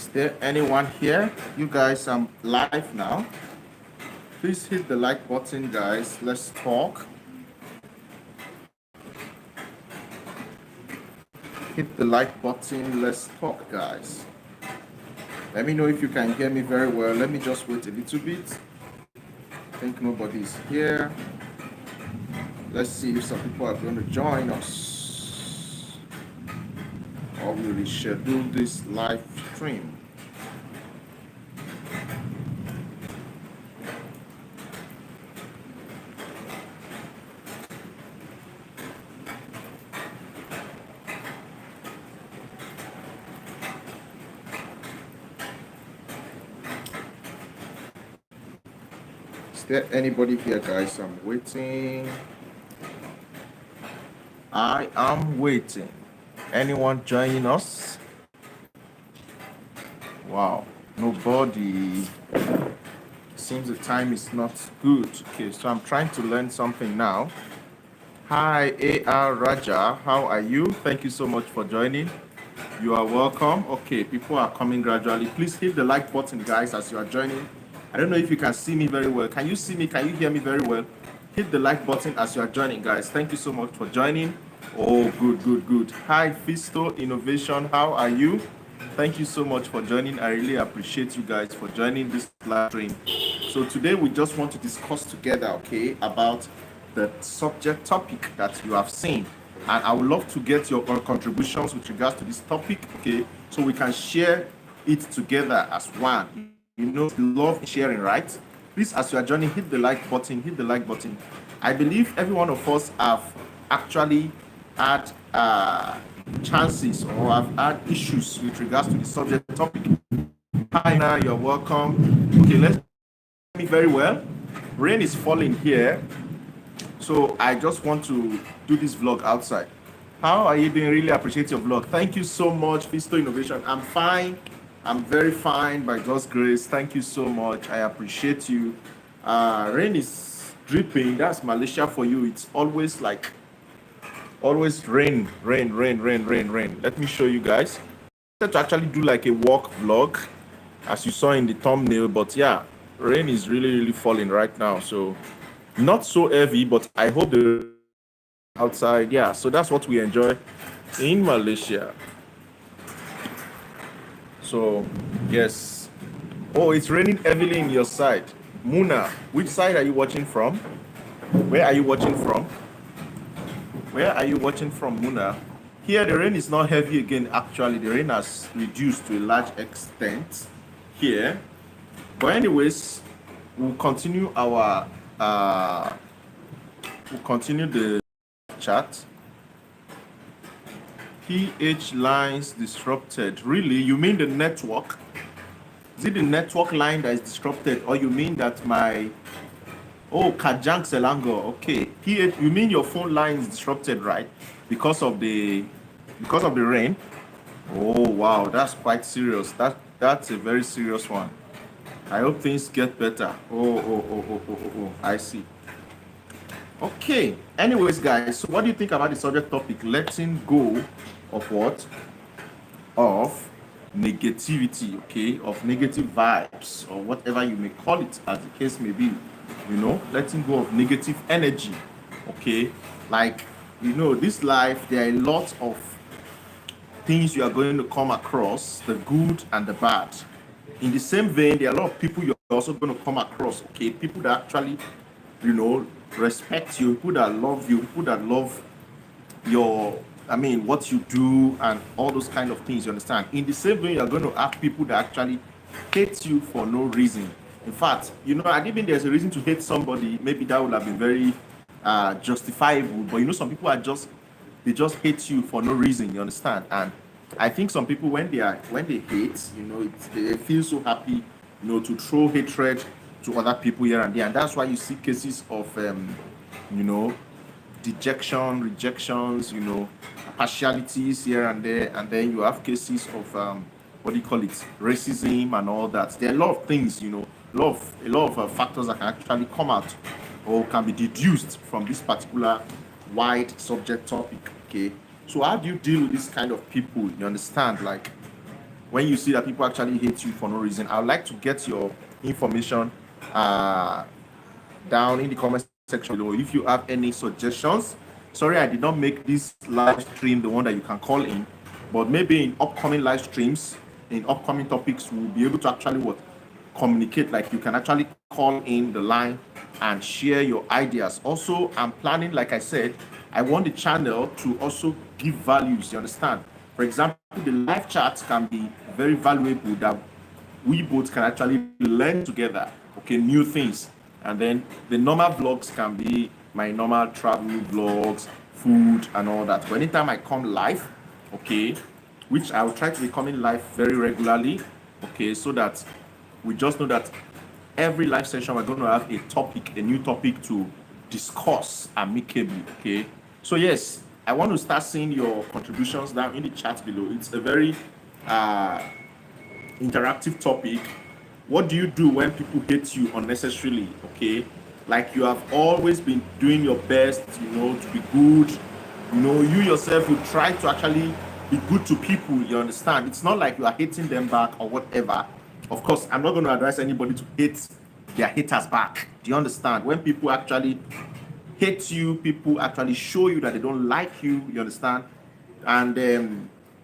Is there anyone here? You guys, I'm live now. Please hit the like button, guys. Let's talk. Hit the like button. Let's talk, guys. Let me know if you can hear me very well. Let me just wait a little bit. I think nobody's here. Let's see if some people are going to join us. Or we will schedule this live stream. Is there anybody here, guys? I'm waiting. I am waiting. Anyone joining us? Wow, nobody. Seems the time is not good. Okay, so I'm trying to learn something now. Hi, AR Raja. How are you? Thank you so much for joining. You are welcome. Okay, people are coming gradually. Please hit the like button, guys, as you are joining. I don't know if you can see me very well. Can you see me? Can you hear me very well? Hit the like button as you are joining, guys. Thank you so much for joining. Oh, good. Hi, Fisto Innovation. How are you? Thank you so much for joining. I really appreciate you guys for joining this live stream. So today we just want to discuss together, okay, about the subject topic that you have seen. And I would love to get your contributions with regards to this topic, okay, so we can share it together as one. You know, love sharing, right? Please, as you are joining, hit the like button, hit the like button. I believe every one of us have actually had chances or have had issues with regards to the subject topic. Hi, now you're welcome. Okay, let's me very well. Rain is falling here, so I just want to do this vlog outside. How are you doing? Really appreciate your vlog. Thank you so much, Fisto Innovation. I'm fine. I'm very fine by God's grace. Thank you so much. I appreciate you. Rain is dripping. That's Malaysia for you. It's always like, always rain. Let me show you guys. I wanted to actually do like a walk vlog, as you saw in the thumbnail. But yeah, rain is really falling right now. So not so heavy, but I hope the outside. Yeah, so that's what we enjoy in Malaysia. So, yes. Oh, it's raining heavily in your side. Muna, which side are you watching from? Where are you watching from? Where are you watching from, Muna? Here, the rain is not heavy again. Actually, the rain has reduced to a large extent here. But anyways, we'll continue our, the chat. PH lines disrupted. Really? You mean the network? Is it the network line that is disrupted, or you mean that my Kajang Selango? Okay. PH, you mean your phone line is disrupted, right? Because of the rain? Oh wow, that's quite serious. That's a very serious one. I hope things get better. Oh, I see. Okay. Anyways, guys, so what do you think about the subject topic? Letting go of what? Of negativity, okay? Of negative vibes, or whatever you may call it, as the case may be. You know, letting go of negative energy, okay? Like, you know, this life, there are a lot of things you are going to come across, the good and the bad. In the same vein, there are a lot of people you're also going to come across, okay? People that actually, you know, respect you, people that love you, people that love what you do and all those kind of things, you understand? In the same way, you're going to have people that actually hate you for no reason. In fact, you know, I didn't think there's a reason to hate somebody. Maybe that would have been very justifiable. But you know, some people they just hate you for no reason, you understand? And I think some people, when they hate, you know, they feel so happy, you know, to throw hatred to other people here and there. And that's why you see cases of, you know, dejection, rejections, you know, partialities here and there. And then you have cases of, racism and all that. There are a lot of things, you know, a lot of factors that can actually come out or can be deduced from this particular wide subject topic, okay? So how do you deal with this kind of people? You understand? Like, when you see that people actually hate you for no reason. I would like to get your information uh, down in the comment section below if you have any suggestions. Sorry, I did not make this live stream the one that you can call in, but maybe in upcoming live streams, in upcoming topics, we'll be able to actually communicate. Like you can actually call in the line and share your ideas. Also, I'm planning, like I said, I want the channel to also give values. You understand? For example, the live chats can be very valuable that we both can actually learn together, okay, new things. And then the normal vlogs can be my normal travel vlogs, food and all that. But anytime I come live, okay, which I will try to be coming live very regularly, okay, so that we just know that every live session we're going to have a topic, a new topic to discuss amicably, okay. So yes, I want to start seeing your contributions down in the chat below. It's a very interactive topic. What do you do when people hate you unnecessarily? Okay, like you have always been doing your best, you know, to be good. You know, you yourself will try to actually be good to people. You understand? It's not like you are hating them back or whatever. Of course, I'm not going to advise anybody to hate their haters back. Do you understand? When people actually hate you, people actually show you that they don't like you. You understand? And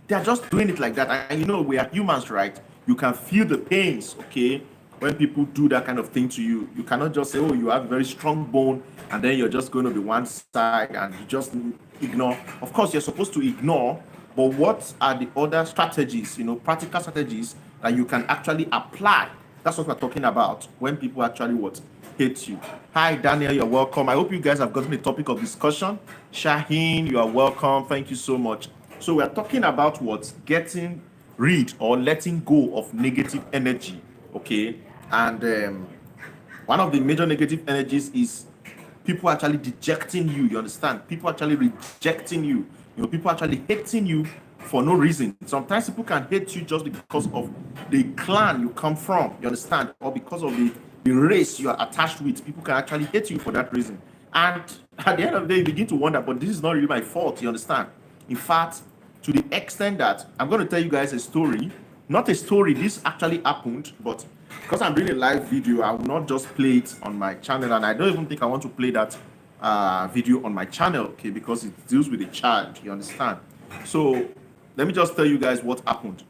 they're just doing it like that. And you know, we are humans, right? You can feel the pains, okay, when people do that kind of thing to you. You cannot just say, oh, you have a very strong bone, and then you're just going to be one side and you just ignore. Of course, you're supposed to ignore, but what are the other strategies, you know, practical strategies that you can actually apply? That's what we're talking about when people actually hate you. Hi, Daniel, you're welcome. I hope you guys have gotten the topic of discussion. Shaheen, you are welcome. Thank you so much. So we're talking about getting rid or letting go of negative energy, okay? And one of the major negative energies is people actually dejecting you. You understand? People actually rejecting you. You know, people actually hating you for no reason. Sometimes people can hate you just because of the clan you come from. You understand? Or because of the race you are attached with. People can actually hate you for that reason. And at the end of the day, you begin to wonder, but this is not really my fault. You understand? In fact, to the extent that I'm going to tell you guys a story, not a story, this actually happened, but because I'm doing a live video, I will not just play it on my channel, and I don't even think I want to play that video on my channel, okay, because it deals with a child, you understand? So let me just tell you guys what happened.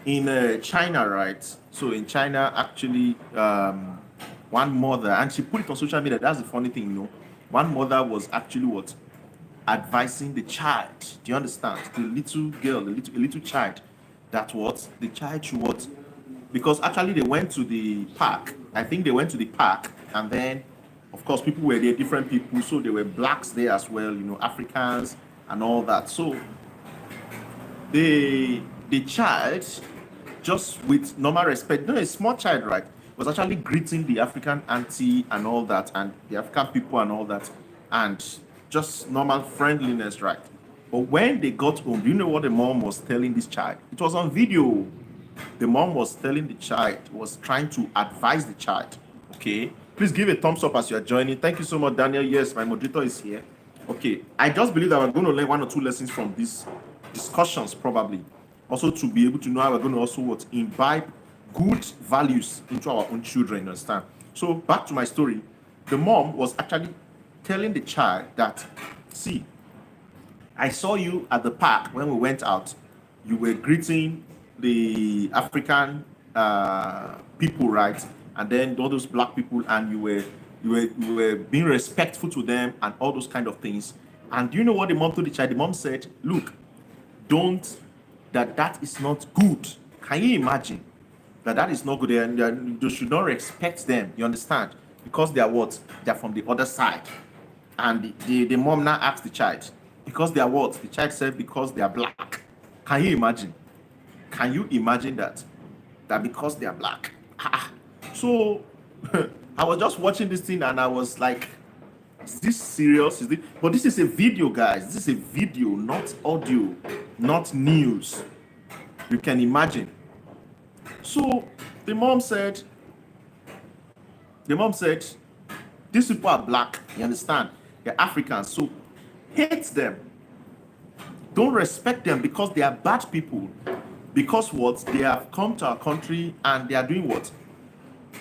In China, right? So in China, actually, one mother, and she put it on social media, that's the funny thing, you know, one mother was actually advising the child. Do you understand? The little girl, a little child, that the child should because actually they went to the park. I think they went to the park, and then of course people were there, different people, so there were blacks there as well, you know, Africans and all that. So the child, just with normal respect, no, a small child, right, was actually greeting the African auntie and all that, and the African people and all that, and just normal friendliness, right? But when they got home, do you know what the mom was telling this child? It was on video. The mom was telling the child, was trying to advise the child, okay? Please give a thumbs up as you are joining. Thank you so much, Daniel. Yes, my moderator is here. Okay, I just believe that we're going to learn 1 or 2 lessons from these discussions, probably. Also to be able to know how we're going to also imbibe good values into our own children, you understand? So back to my story. The mom was actually telling the child that, see, I saw you at the park when we went out. You were greeting the African people, right? And then all those black people, and you were being respectful to them and all those kind of things. And do you know what the mom told the child? The mom said, look, that is not good. Can you imagine that is not good? And you should not respect them, you understand? Because they are they're from the other side. And the mom now asked the child, because they are what? The child said, because they are black. Can you imagine? Can you imagine that because they are black? So I was just watching this thing and I was like, is this serious? But this is a video, guys. This is a video, not audio, not news. You can imagine. So the mom said, these people are black, you understand? They're Africans, so hate them. Don't respect them because they are bad people. Because what? They have come to our country and they are doing what?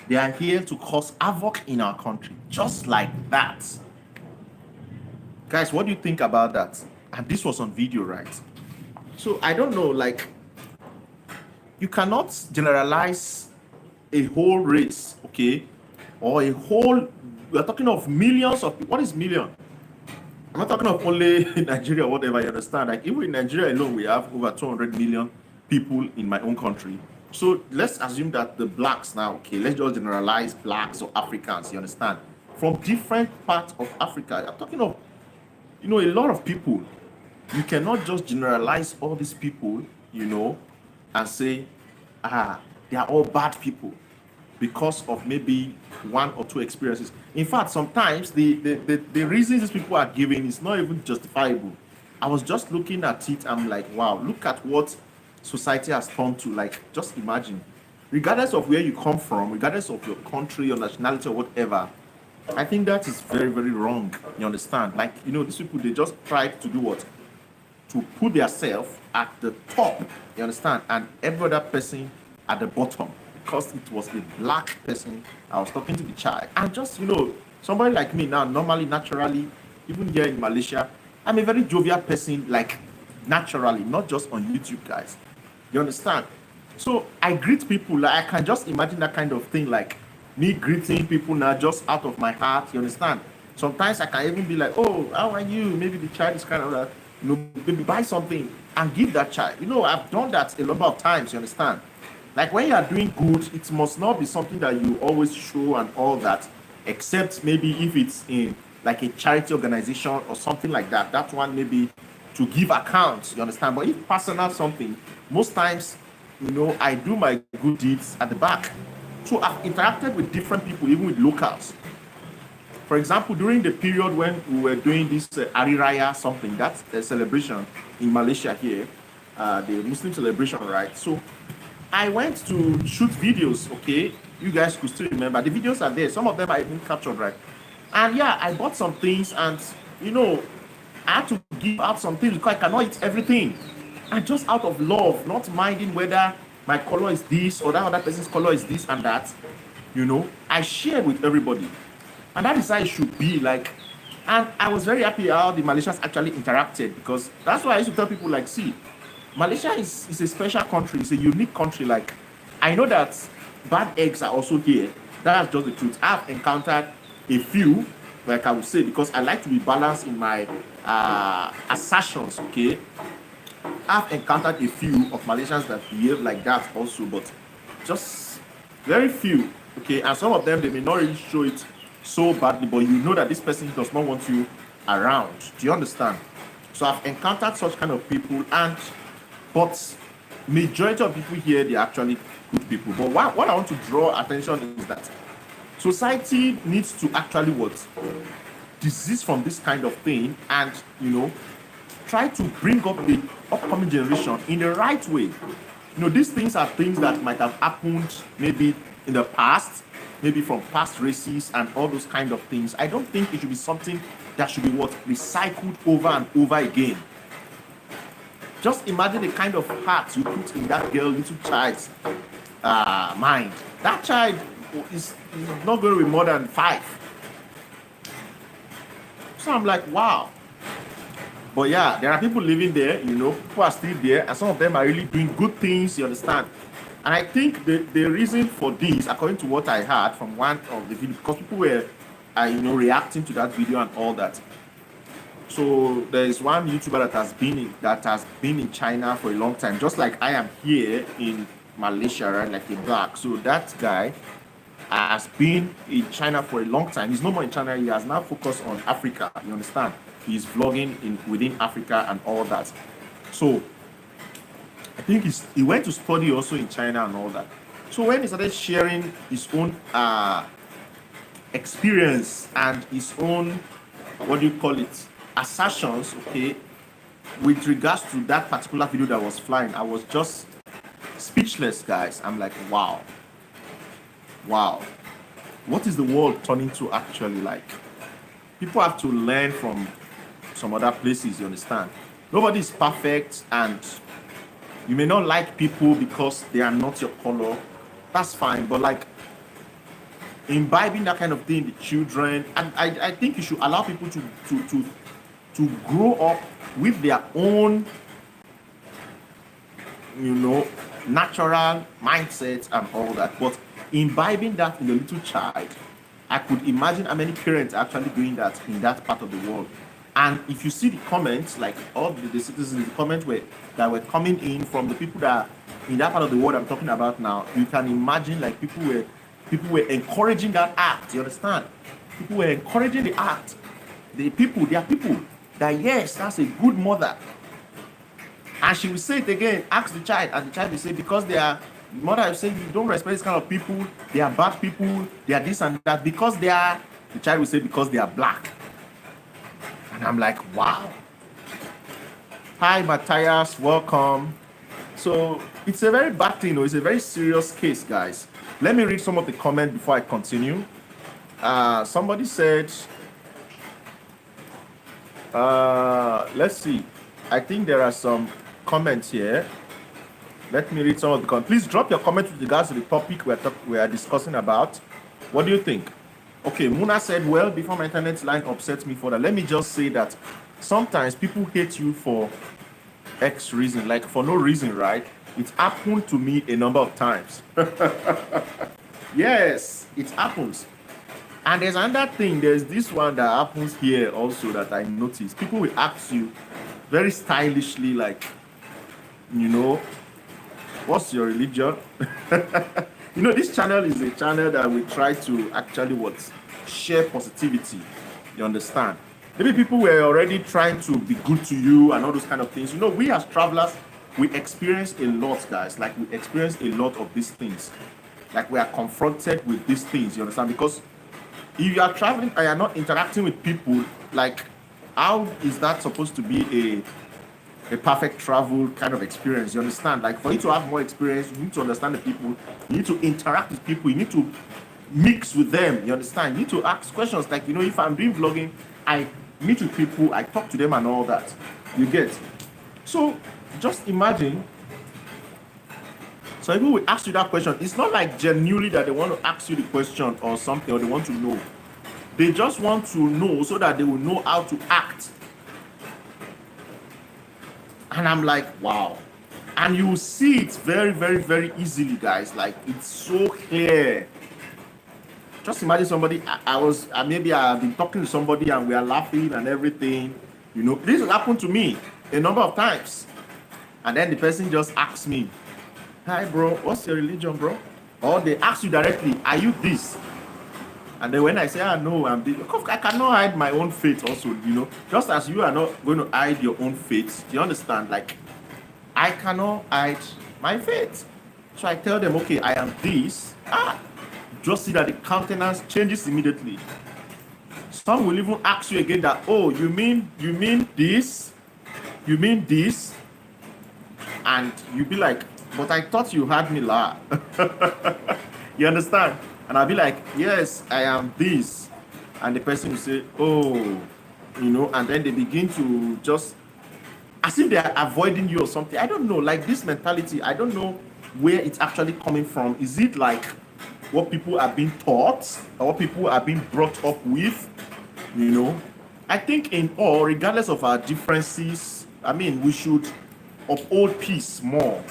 They are here to cause havoc in our country. Just like that. Guys, what do you think about that? And this was on video, right? So I don't know, like, you cannot generalize a whole race, okay? Or a whole, we're talking of millions of people. What is million? I'm not talking of only Nigeria or whatever, you understand? Like, even in Nigeria alone, we have over 200 million people in my own country. So let's assume that the blacks now, okay, let's just generalize blacks or Africans, you understand? From different parts of Africa. I'm talking of, a lot of people. You cannot just generalize all these people, and say, they are all bad people because of maybe one or two experiences. In fact, sometimes the reasons these people are giving is not even justifiable. I was just looking at it, I'm like, wow, look at what society has turned to. Like, just imagine, regardless of where you come from, regardless of your country, your nationality, or whatever, I think that is very, very wrong. You understand? Like, these people, they just try to do what? To put themselves at the top, you understand? And every other person at the bottom. Because it was a black person, I was talking to the child. And just, somebody like me now, normally, naturally, even here in Malaysia, I'm a very jovial person, like, naturally, not just on YouTube, guys. You understand? So I greet people, like, I can just imagine that kind of thing, like me greeting people now just out of my heart, you understand? Sometimes I can even be like, oh, how are you? Maybe the child is kind of, maybe buy something and give that child. I've done that a number of times, you understand? Like, when you are doing good, it must not be something that you always show and all that, except maybe if it's in like a charity organization or something like that. That one maybe to give accounts, you understand? But if personal something, most times, I do my good deeds at the back. So I've interacted with different people, even with locals. For example, during the period when we were doing this Hari Raya something, that's a celebration in Malaysia here, the Muslim celebration, right? So I went to shoot videos, okay? You guys could still remember. The videos are there. Some of them I even captured, right? And yeah, I bought some things and, I had to give out some things because I cannot eat everything. And just out of love, not minding whether my color is this or that other person's color is this and that, I shared with everybody. And that is how it should be, like. And I was very happy how the Malaysians actually interacted, because that's why I used to tell people, like, see, Malaysia is a special country. It's a unique country. Like, I know that bad eggs are also here. That's just the truth. I've encountered a few, like I would say, because I like to be balanced in my assertions, okay? I've encountered a few of Malaysians that behave like that also, but just very few, okay? And some of them, they may not really show it so badly, but you know that this person does not want you around. Do you understand? So I've encountered such kind of people, but majority of people here, they're actually good people. But what I want to draw attention is that society needs to actually desist from this kind of thing and, try to bring up the upcoming generation in the right way. These things are things that might have happened maybe in the past, maybe from past races and all those kind of things. I don't think it should be something that should be recycled over and over again. Just imagine the kind of heart you put in that little child's mind. That child is not going to be more than 5. So I'm like, wow. But yeah, there are people living there, people are still there, and some of them are really doing good things, you understand? And I think the reason for this, according to what I heard from one of the videos, because people were, reacting to that video and all that. So there is one YouTuber that has been in China for a long time, just like I am here in Malaysia, right? Like a black. So that guy has been in China for a long time. He's no more in China. He has now focused on Africa. You understand? He's vlogging within Africa and all that. So I think he went to study also in China and all that. So when he started sharing his own experience and his own, assertions, okay, with regards to that particular video that was flying, I was just speechless, guys. I'm like, wow. What is the world turning to actually? Like, people have to learn from some other places, you understand? Nobody is perfect, and You may not like people because they are not your color. That's fine. But like imbibing that kind of thing in the children, and I think you should allow people to grow up with their own, natural mindset and all that. But imbibing that in a little child, I could imagine how many parents are actually doing that in that part of the world. And if you see the comments, like all the citizens, the comments that were coming in from the people that in that part of the world I'm talking about now, you can imagine like people were encouraging that act. You understand? People were encouraging the act. They are people that yes, that's a good mother. And she will say it again, ask the child, and the child will say, because they are, the mother will say, you don't respect this kind of people, they are bad people, they are this and that, because they are, the child will say, because they are black. And I'm like, wow. Hi, Matthias, welcome. So it's a very bad thing, it's a very serious case, guys. Let me read some of the comments before I continue. Somebody said, let's see. I think there are some comments here. Let me read some of the comments. Please drop your comments with regards to the topic we are discussing about. What do you think? Okay, Muna said, well, before my internet line upsets me further, let me just say that sometimes people hate you for X reason, like for no reason, right? It happened to me a number of times. Yes, it happens. And there's another thing, there's this one that happens here also that I noticed. People will ask you very stylishly, like, what's your religion? This channel is a channel that we try to actually share positivity. You understand? Maybe people were already trying to be good to you and all those kind of things. We as travelers, we experience a lot, guys. Like, we experience a lot of these things. Like, we are confronted with these things, you understand? Because if you are traveling and you are not interacting with people, like, how is that supposed to be a perfect travel kind of experience? You understand? Like, for you to have more experience, you need to understand the people, you need to interact with people, you need to mix with them, you understand? You need to ask questions. Like, if I'm doing vlogging, I meet with people, I talk to them and all that. You get? So just imagine, so people will ask you that question. It's not like genuinely that they want to ask you the question or something, or they want to know. They just want to know so that they will know how to act. And I'm like, wow. And you see it very, very, very easily, guys. Like, it's so clear. Just imagine somebody, maybe I've been talking to somebody and we are laughing and everything. This has happened to me a number of times. And then the person just asks me, hi, bro, what's your religion, bro? Or they ask you directly, are you this? And then when I say, no, I'm this, I cannot hide my own faith also, Just as you are not going to hide your own faith, do you understand? Like, I cannot hide my faith. So I tell them, okay, I am this. Just see that the countenance changes immediately. Some will even ask you again that, oh, you mean this? You mean this? And you'll be like, but I thought you had me laugh. You understand? And I'll be like, yes, I am this. And the person will say, oh, and then they begin to just, as if they are avoiding you or something. I don't know, like this mentality, I don't know where it's actually coming from. Is it like what people are being taught or what people are being brought up with? I think in all, regardless of our differences, we should uphold peace more.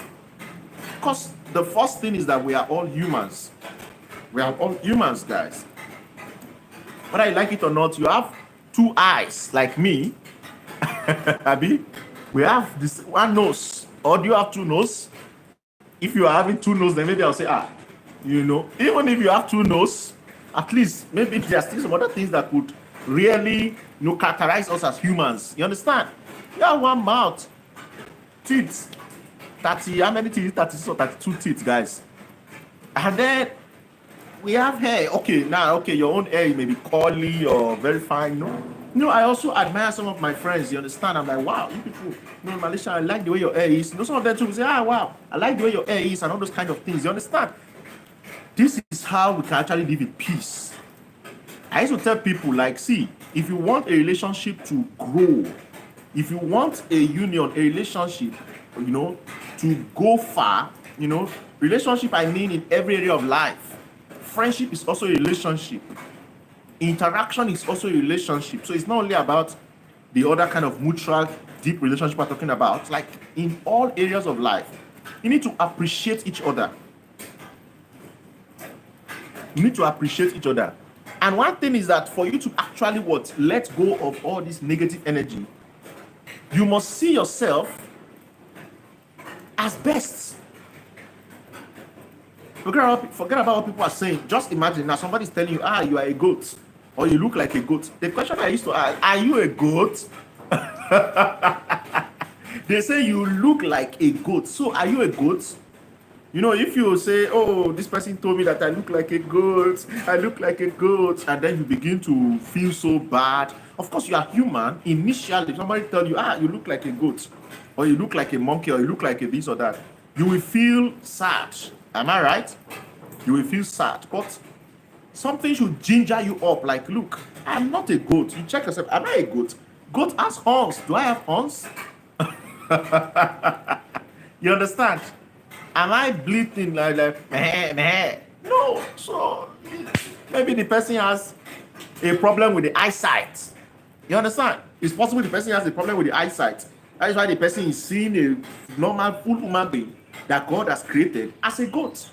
Because the first thing is that we are all humans. We are all humans, guys. Whether you like it or not, you have two eyes, like me. Abi, we have this one nose. Or do you have two noses? If you are having two noses, then maybe I'll say, even if you have two noses, at least maybe there are still some other things that could really characterize us as humans. You understand? You have one mouth, teeth, 30, how many teeth? 36 or 32 teeth, guys. And then we have hair. Okay, your own hair may be curly or very fine. I also admire some of my friends. You understand? I'm like, wow, you people, in Malaysia, I like the way your hair is. Some of them too say, wow, I like the way your hair is and all those kind of things. You understand? This is how we can actually live in peace. I used to tell people, like, see, if you want a relationship to grow, if you want a union, a relationship, to go far, relationship, I mean, in every area of life. Friendship is also a relationship. Interaction is also a relationship. So it's not only about the other kind of mutual deep relationship we're talking about. Like in all areas of life, you need to appreciate each other. You need to appreciate each other. And one thing is that for you to actually let go of all this negative energy, you must see yourself as best. Forget about what people are saying. Just imagine now somebody's telling you, you are a goat, or you look like a goat. The question I used to ask, are you a goat? They say you look like a goat. So are you a goat? If you say, oh, this person told me that I look like a goat, and then you begin to feel so bad. Of course, you are human. Initially, if somebody tell you, you look like a goat, or you look like a monkey, or you look like a this or that, you will feel sad. Am I right? You will feel sad. But something should ginger you up. Like, look, I'm not a goat. You check yourself. Am I a goat? Goat has horns. Do I have horns? You understand? Am I bleating like meh, meh? No. So maybe the person has a problem with the eyesight. You understand? It's possible the person has a problem with the eyesight. That is why the person is seeing a normal full human being that God has created as a goat.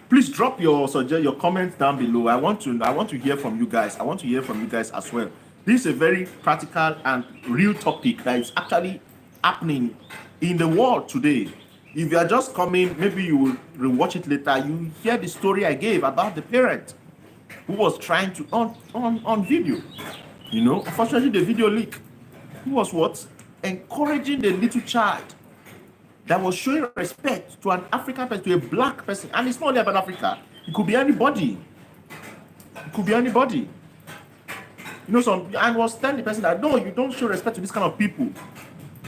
Please drop your comments down below. I want to hear from you guys. I want to hear from you guys as well. This is a very practical and real topic that is actually happening in the world today. If you are just coming, maybe you will rewatch it later. You hear the story I gave about the parent who was trying to on video. Unfortunately the video leaked. Who was encouraging the little child that was showing respect to an African person, to a black person. And it's not only about Africa. It could be anybody. And was telling the person that, no, you don't show respect to this kind of people.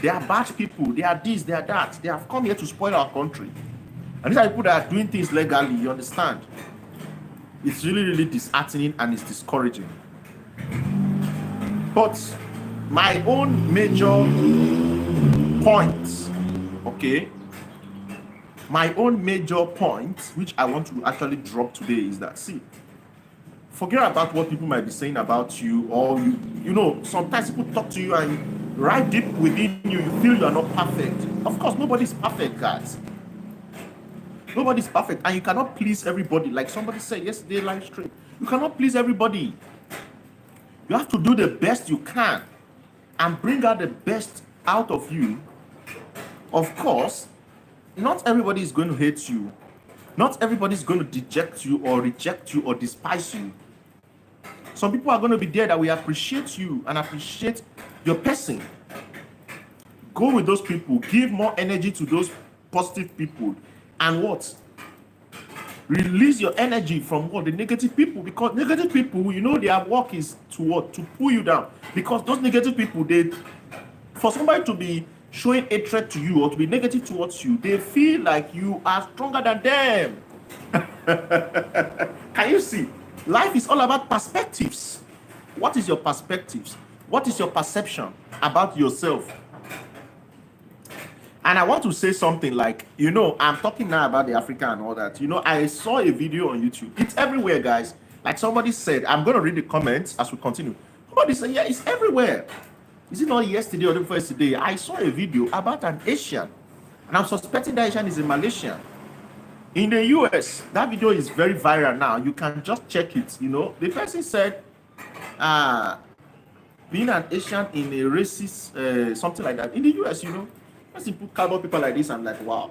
They are bad people. They are this, they are that. They have come here to spoil our country. And these are people that are doing things legally, you understand? It's really, really disheartening and it's discouraging. But my own major point, which I want to actually drop today is that, see, forget about what people might be saying about you, or sometimes people talk to you and right deep within you, you feel you are not perfect. Of course, nobody's perfect, guys. Nobody's perfect, and you cannot please everybody. Like somebody said yesterday live stream, you cannot please everybody. You have to do the best you can and bring out the best out of you. Of course, not everybody is going to hate you. Not everybody is going to deject you or reject you or despise you. Some people are going to be there that will appreciate you and appreciate your person. Go with those people. Give more energy to those positive people. And release your energy from the negative people. Because negative people, their work is to pull you down. Because those negative people, for somebody to be showing hatred to you or to be negative towards you, they feel like you are stronger than them. Can you see? Life is all about perspectives. What is your perspectives? What is your perception about yourself? And I want to say something like, I'm talking now about the Africa and all that. I saw a video on YouTube. It's everywhere, guys. Like somebody said, I'm going to read the comments as we continue. Somebody said, yeah, it's everywhere. Is it not yesterday or the first day? I saw a video about an Asian. And I'm suspecting that Asian is a Malaysian. In the US, that video is very viral now. You can just check it, The person said, being an Asian in a racist, something like that. In the US, as you put cowboy people like this, I'm like, wow.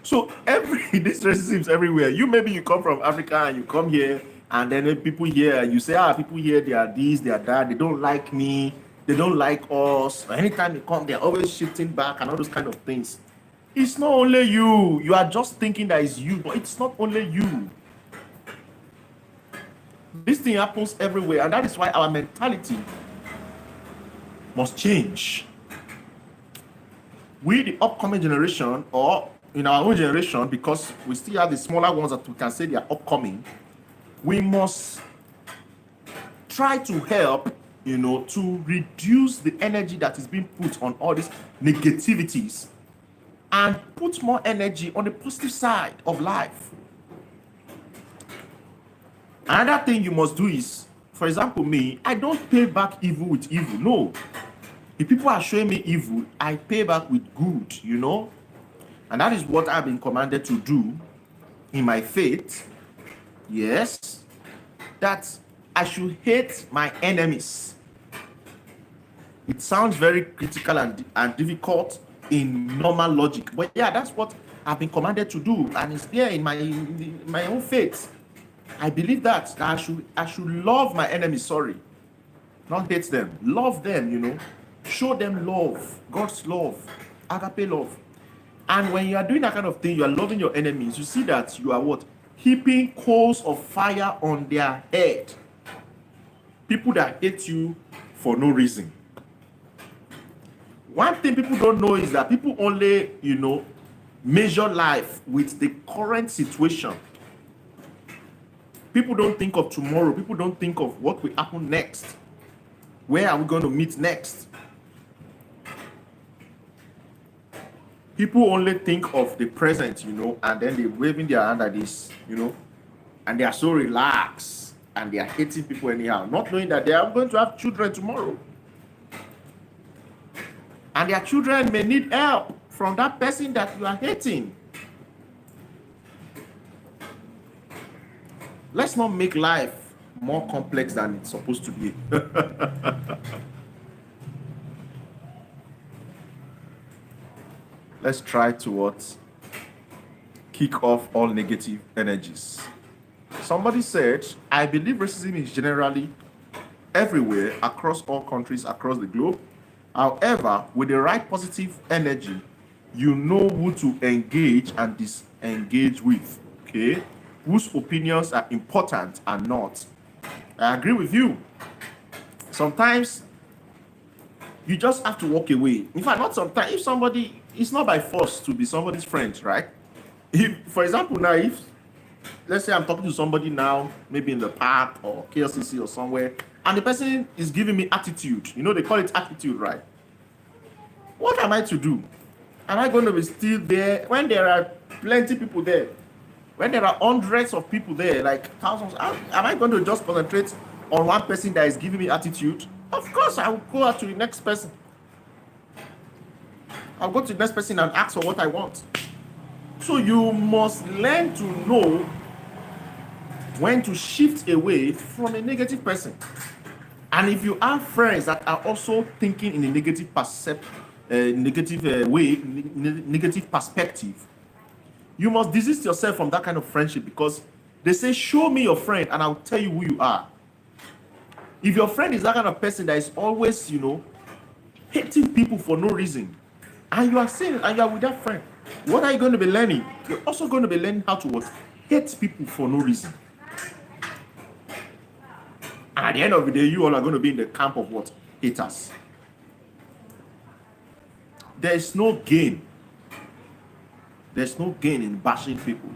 So this racism is everywhere. Maybe you come from Africa and you come here, and then people here, you say, people here, they are this, they are that, they don't like me, they don't like us. Anytime you come, they're always shifting back and all those kind of things. It's not only you. You are just thinking that it's you, but it's not only you. This thing happens everywhere, and that is why our mentality must change. We, the upcoming generation, or in our own generation, because we still have the smaller ones that we can say they are upcoming, we must try to help to reduce the energy that is being put on all these negativities and put more energy on the positive side of life. Another thing you must do is, for example, me, I don't pay back evil with evil. No. If people are showing me evil, I pay back with good, And that is what I've been commanded to do in my faith. Yes. That I should hate my enemies. It sounds very critical and difficult in normal logic. But yeah, that's what I've been commanded to do. And it's there in my own faith. I believe that I should love my enemies, not hate them. Love them, Show them love, God's love, agape love. And when you are doing that kind of thing, you are loving your enemies, you see that you are what? Heaping coals of fire on their head. People that hate you for no reason. One thing people don't know is that people only, measure life with the current situation. People don't think of tomorrow. People don't think of what will happen next. Where are we going to meet next? People only think of the present, and then they're waving their hand at this, and they are so relaxed and they are hating people anyhow, not knowing that they are going to have children tomorrow. And their children may need help from that person that you are hating. Let's not make life more complex than it's supposed to be. Let's try to kick off all negative energies. Somebody said, I believe racism is generally everywhere, across all countries, across the globe. However, with the right positive energy, you know who to engage and disengage with, okay? Whose opinions are important and not. I agree with you. Sometimes you just have to walk away. In fact, not sometimes. If somebody, it's not by force to be somebody's friend, right? If, for example, now, if let's say I'm talking to somebody now, maybe in the park or KLCC or somewhere, and the person is giving me attitude. They call it attitude, right? What am I to do? Am I going to be still there when there are plenty people there? When there are hundreds of people there, like thousands, am I going to just concentrate on one person that is giving me attitude? Of course, I will go out to the next person. I'll go to the next person and ask for what I want. So you must learn to know when to shift away from a negative person. And if you have friends that are also thinking in a negative negative perspective, you must desist yourself from that kind of friendship, because they say, show me your friend and I'll tell you who you are. If your friend is that kind of person that is always, hating people for no reason, and you are saying, and you are with that friend, what are you going to be learning? You're also going to be learning how to hate people for no reason. And at the end of the day, you all are going to be in the camp of what? Haters. There is no gain. There's no gain in bashing people.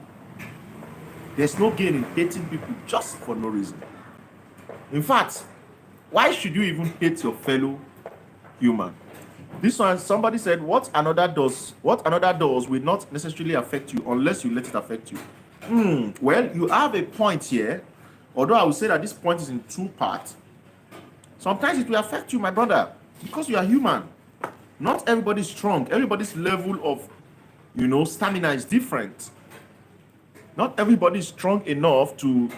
There's no gain in hating people just for no reason. In fact, why should you even hate your fellow human? This one, somebody said, what another does will not necessarily affect you unless you let it affect you. Well, you have a point here, although I would say that this point is in two parts. Sometimes it will affect you, my brother, because you are human. Not everybody is strong. Everybody's level of, stamina is different. Not everybody is strong enough to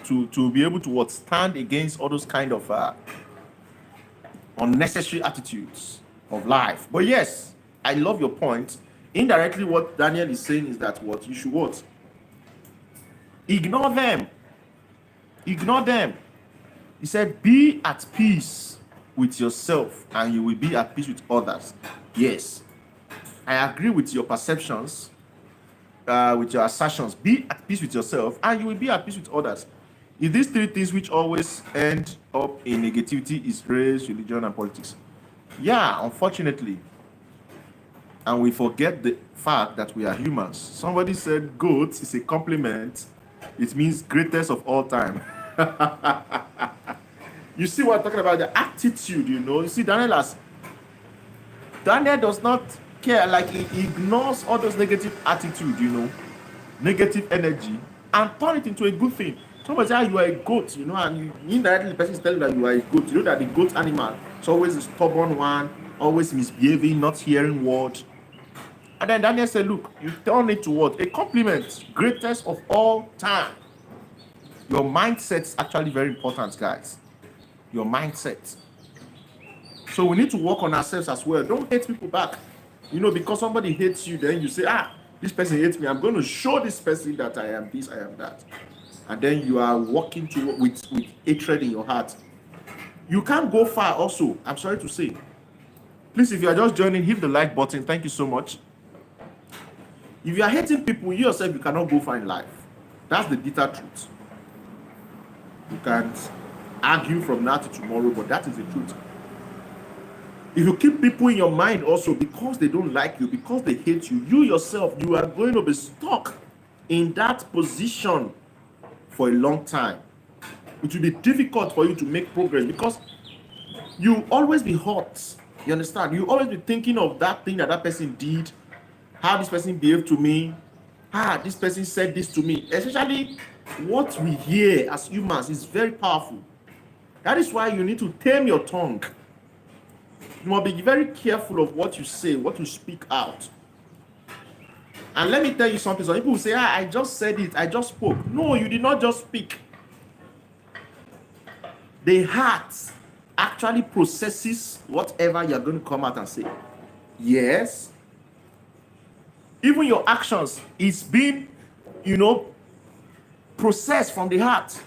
be able to stand against all those kind of unnecessary attitudes of life. But yes, I love your point. Indirectly, what Daniel is saying is that you should ignore them. Ignore them. He said, be at peace with yourself and you will be at peace with others. Yes, I agree with your perceptions, with your assertions. Be at peace with yourself and you will be at peace with others. If these three things which always end up in negativity is race, religion, and politics. Yeah, unfortunately. And we forget the fact that we are humans. Somebody said goat is a compliment. It means greatest of all time. You see what I'm talking about? The attitude, You see, Daniel does not care. Like, he ignores all those negative attitude, negative energy, and turn it into a good thing. Somebody say, you are a goat, and indirectly the person is telling you that you are a goat. You know that the goat animal is always a stubborn one, always misbehaving, not hearing word. And then Daniel said, look, you turn it to what? A compliment, greatest of all time. Your mindset is actually very important, guys. Your mindset. So we need to work on ourselves as well. Don't hate people back. Because somebody hates you, then you say, this person hates me. I'm going to show this person that I am this, I am that. And then you are walking with hatred in your heart. You can't go far also. I'm sorry to say. Please, if you are just joining, hit the like button. Thank you so much. If you are hating people, you yourself, you cannot go far in life. That's the bitter truth. You can't argue from now to tomorrow, but that is the truth. If you keep people in your mind also because they don't like you, because they hate you, you yourself, you are going to be stuck in that position for a long time. It will be difficult for you to make progress because you always be hurt. You understand? You always be thinking of that thing that person did, how this person behaved to me, this person said this to me. Especially what we hear as humans is very powerful. That is why you need to tame your tongue. You must be very careful of what you say, what you speak out. And let me tell you something. Some people will say, I just said it, I just spoke. No, you did not just speak. The heart actually processes whatever you're going to come out and say. Yes. Even your actions is being, processed from the heart.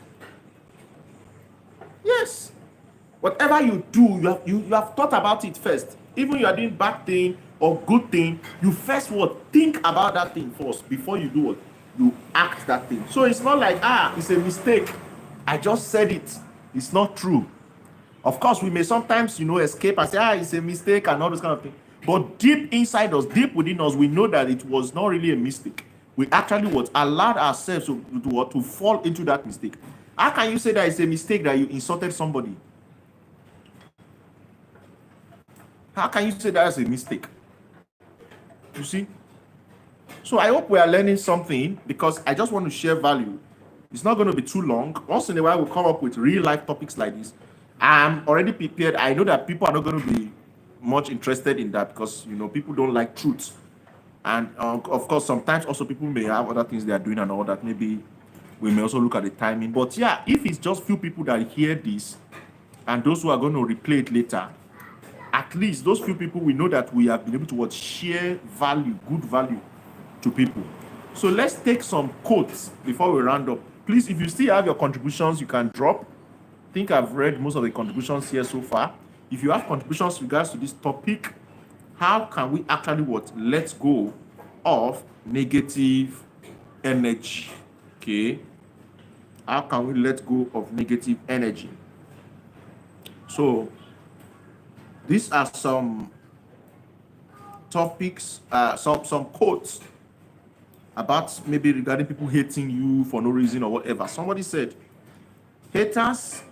Yes. Whatever you do, you have thought about it first. Even you are doing bad thing or good thing, you first think about that thing first before you do what? You act that thing. So it's not like, it's a mistake. I just said it. It's not true. Of course, we may sometimes, escape and say, it's a mistake and all this kind of thing. But deep inside us, deep within us, we know that it was not really a mistake. We actually allowed ourselves to fall into that mistake. How can you say that it's a mistake that you insulted somebody? How can you say that's a mistake? You see? So I hope we are learning something because I just want to share value. It's not going to be too long. Once in a while, we'll come up with real life topics like this. I'm already prepared. I know that people are not going to be much interested in that because, people don't like truth. And of course, sometimes also people may have other things they are doing and all that. Maybe we may also look at the timing. But yeah, if it's just few people that hear this and those who are going to replay it later, at least those few people, we know that we have been able to share value, good value to people. So let's take some quotes before we round up. Please, if you still have your contributions, you can drop. I think I've read most of the contributions here so far. If you have contributions regards to this topic, how can we actually let go of negative energy? Okay. How can we let go of negative energy? So these are some topics, some quotes about maybe regarding people hating you for no reason or whatever. Somebody said, haters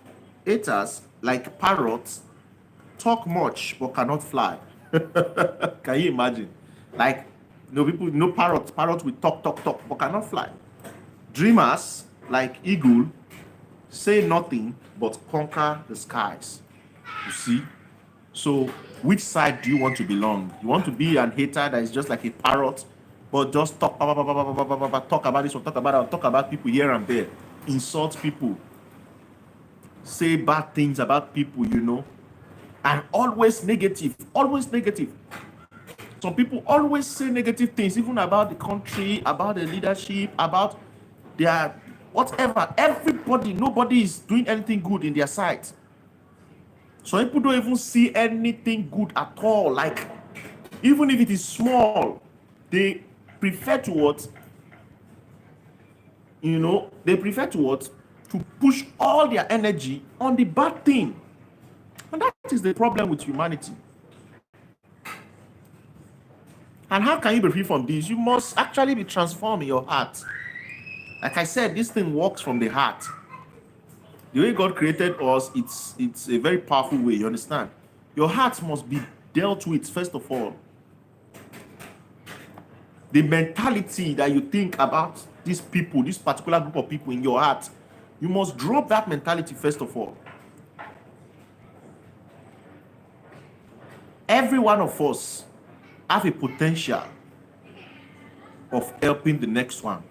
like parrots talk much but cannot fly. Can you imagine? Like, people, parrots will talk but cannot fly. Dreamers like eagle say nothing but conquer the skies. You see? So which side do you want to belong? You want to be an hater that is just like a parrot, but just talk about this one, talk about that, talk about people here and there, insult people, say bad things about people, and always negative. Some people always say negative things, even about the country, about the leadership, about their whatever. Nobody is doing anything good in their sight. So people don't even see anything good at all. Like, even if it is small, they prefer to to push all their energy on the bad thing. And that is the problem with humanity. And how can you be free from this? You must actually be transformed in your heart. Like I said, this thing works from the heart. The way God created us, it's a very powerful way. You understand? Your heart must be dealt with first of all. The mentality that you think about these people, this particular group of people in your heart, you must drop that mentality first of all. Every one of us have a potential of helping the next one.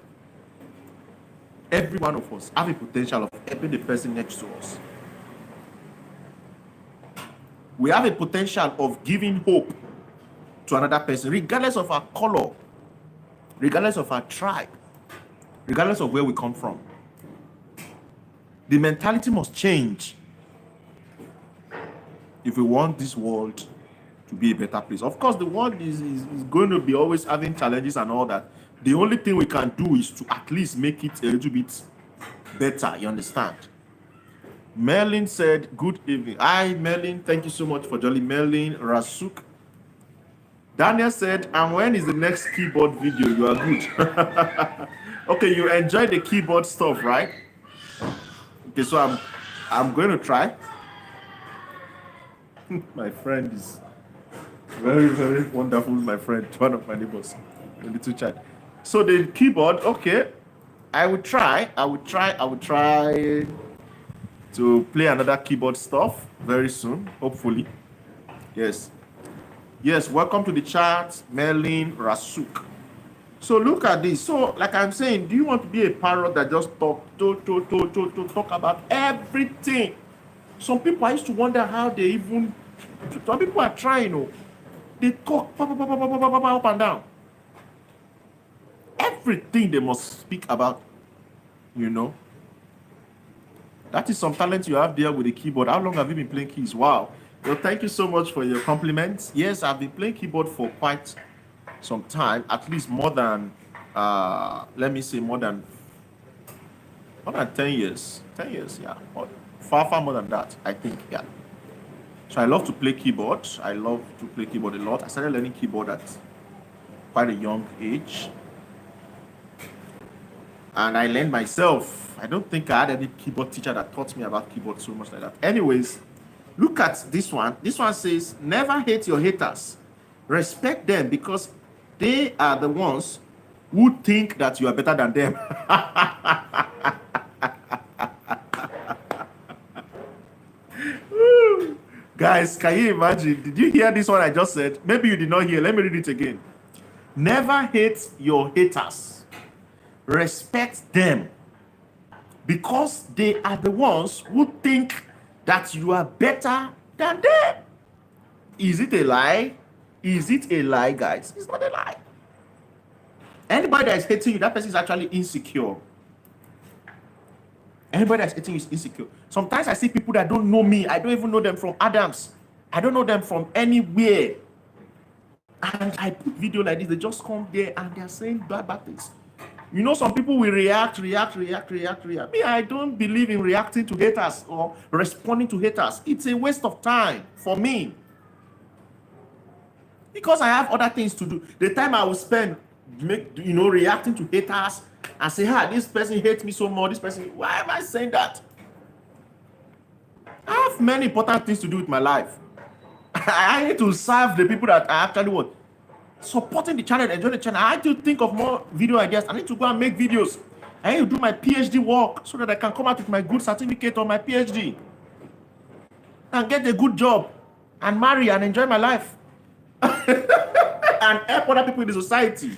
Every one of us have a potential of helping the person next to us. We have a potential of giving hope to another person, regardless of our color, regardless of our tribe, regardless of where we come from. The mentality must change if we want this world to be a better place. Of course, the world is going to be always having challenges and all that. The only thing we can do is to at least make it a little bit better, you understand? Merlin said, good evening. Hi, Merlin. Thank you so much for joining. Merlin Rasuk. Daniel said, and when is the next keyboard video? You are good. Okay, you enjoy the keyboard stuff, right? Okay, so I'm going to try. My friend is very, very wonderful, my friend, one of my neighbors, a little child. So the keyboard, okay, I will try to play another keyboard stuff very soon, hopefully. Yes, welcome to the chat, Merlin Rasuk. So look at this. So like I'm saying, do you want to be a parrot that just talk about everything? Some people, I used to wonder how they even, some people are trying, they talk up and down. Everything they must speak about, That is some talent you have there with the keyboard. How long have you been playing keys? Wow. Well, thank you so much for your compliments. Yes, I've been playing keyboard for quite some time, at least more than, let me say more than 10 years. 10 years, yeah. Far more than that, I think, yeah. So I love to play keyboard. I love to play keyboard a lot. I started learning keyboard at quite a young age. And I learned myself. I don't think I had any keyboard teacher that taught me about keyboard so much like that. Anyways, look at this one. This one says, never hate your haters. Respect them because they are the ones who think that you are better than them. Guys, can you imagine? Did you hear this one I just said? Maybe you did not hear. Let me read it again. Never hate your haters. Respect them because they are the ones who think that you are better than them. Is it a lie? Is it a lie, guys? It's not a lie. Anybody that is hating you, that person is actually insecure. Anybody that's hating you is insecure. Sometimes I see people that don't know me. I don't even know them from Adams. I don't know them from anywhere. And I put video like this. They just come there and they're saying bad things. Some people will react. Me, I don't believe in reacting to haters or responding to haters. It's a waste of time for me. Because I have other things to do. The time I will spend reacting to haters and say, this person hates me so much, this person, why am I saying that? I have many important things to do with my life. I need to serve the people that are actually supporting the channel, enjoying the channel. I need to think of more video ideas. I need to go and make videos. I need to do my PhD work so that I can come out with my good certificate on my PhD and get a good job and marry and enjoy my life and help other people in the society.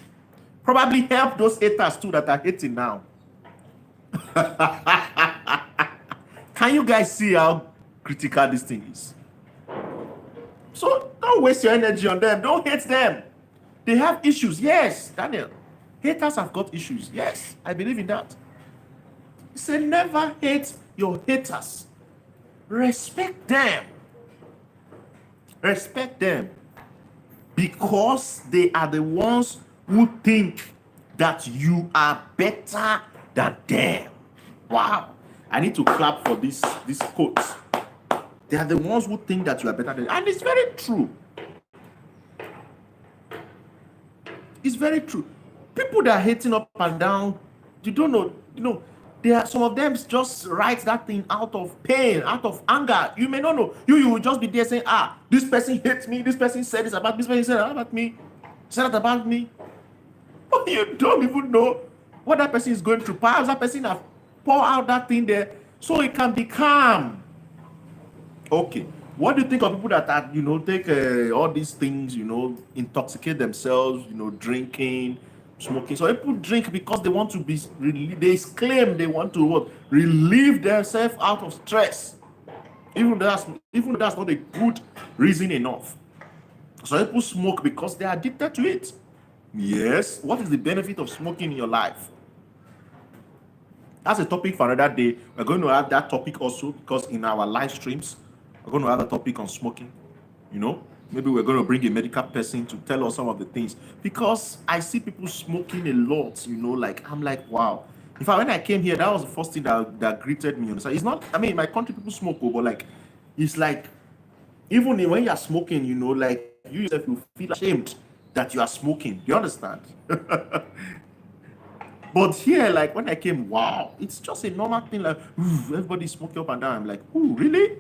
Probably help those haters too that are hating now. Can you guys see how critical this thing is? So don't waste your energy on them. Don't hate them. They have issues. Yes, Daniel. Haters have got issues. Yes, I believe in that. He said, never hate your haters. Respect them. Respect them. Because they are the ones who think that you are better than them. Wow. I need to clap for this quote. They are the ones who think that you are better than them. And it's very true. It's very true. People that are hating up and down, you don't know, there are some of them just write that thing out of pain, out of anger. You may not know. You will just be there saying, this person hates me, this person said this about this person said that about me, said that about me. But you don't even know what that person is going through. Perhaps that person has poured out that thing there so it can be calm. Okay. What do you think of people that are, take all these things, intoxicate themselves, drinking, smoking? So people drink because they want to be, they claim they want to what? Relieve themselves out of stress. Even though that's not a good reason enough. So people smoke because they are addicted to it. Yes. What is the benefit of smoking in your life? That's a topic for another day. We're going to have that topic also because in our live streams, we're going to have a topic on smoking. Maybe we're going to bring a medical person to tell us some of the things, because I see people smoking a lot. I'm like, wow. In fact, when I came here, that was the first thing that greeted me. So it's not, in my country people smoke, but it's like, even when you're smoking, you yourself, you feel ashamed that you are smoking. Do you understand? But here, when I came, wow, it's just a normal thing. Everybody's smoking up and down. I'm like, ooh, really?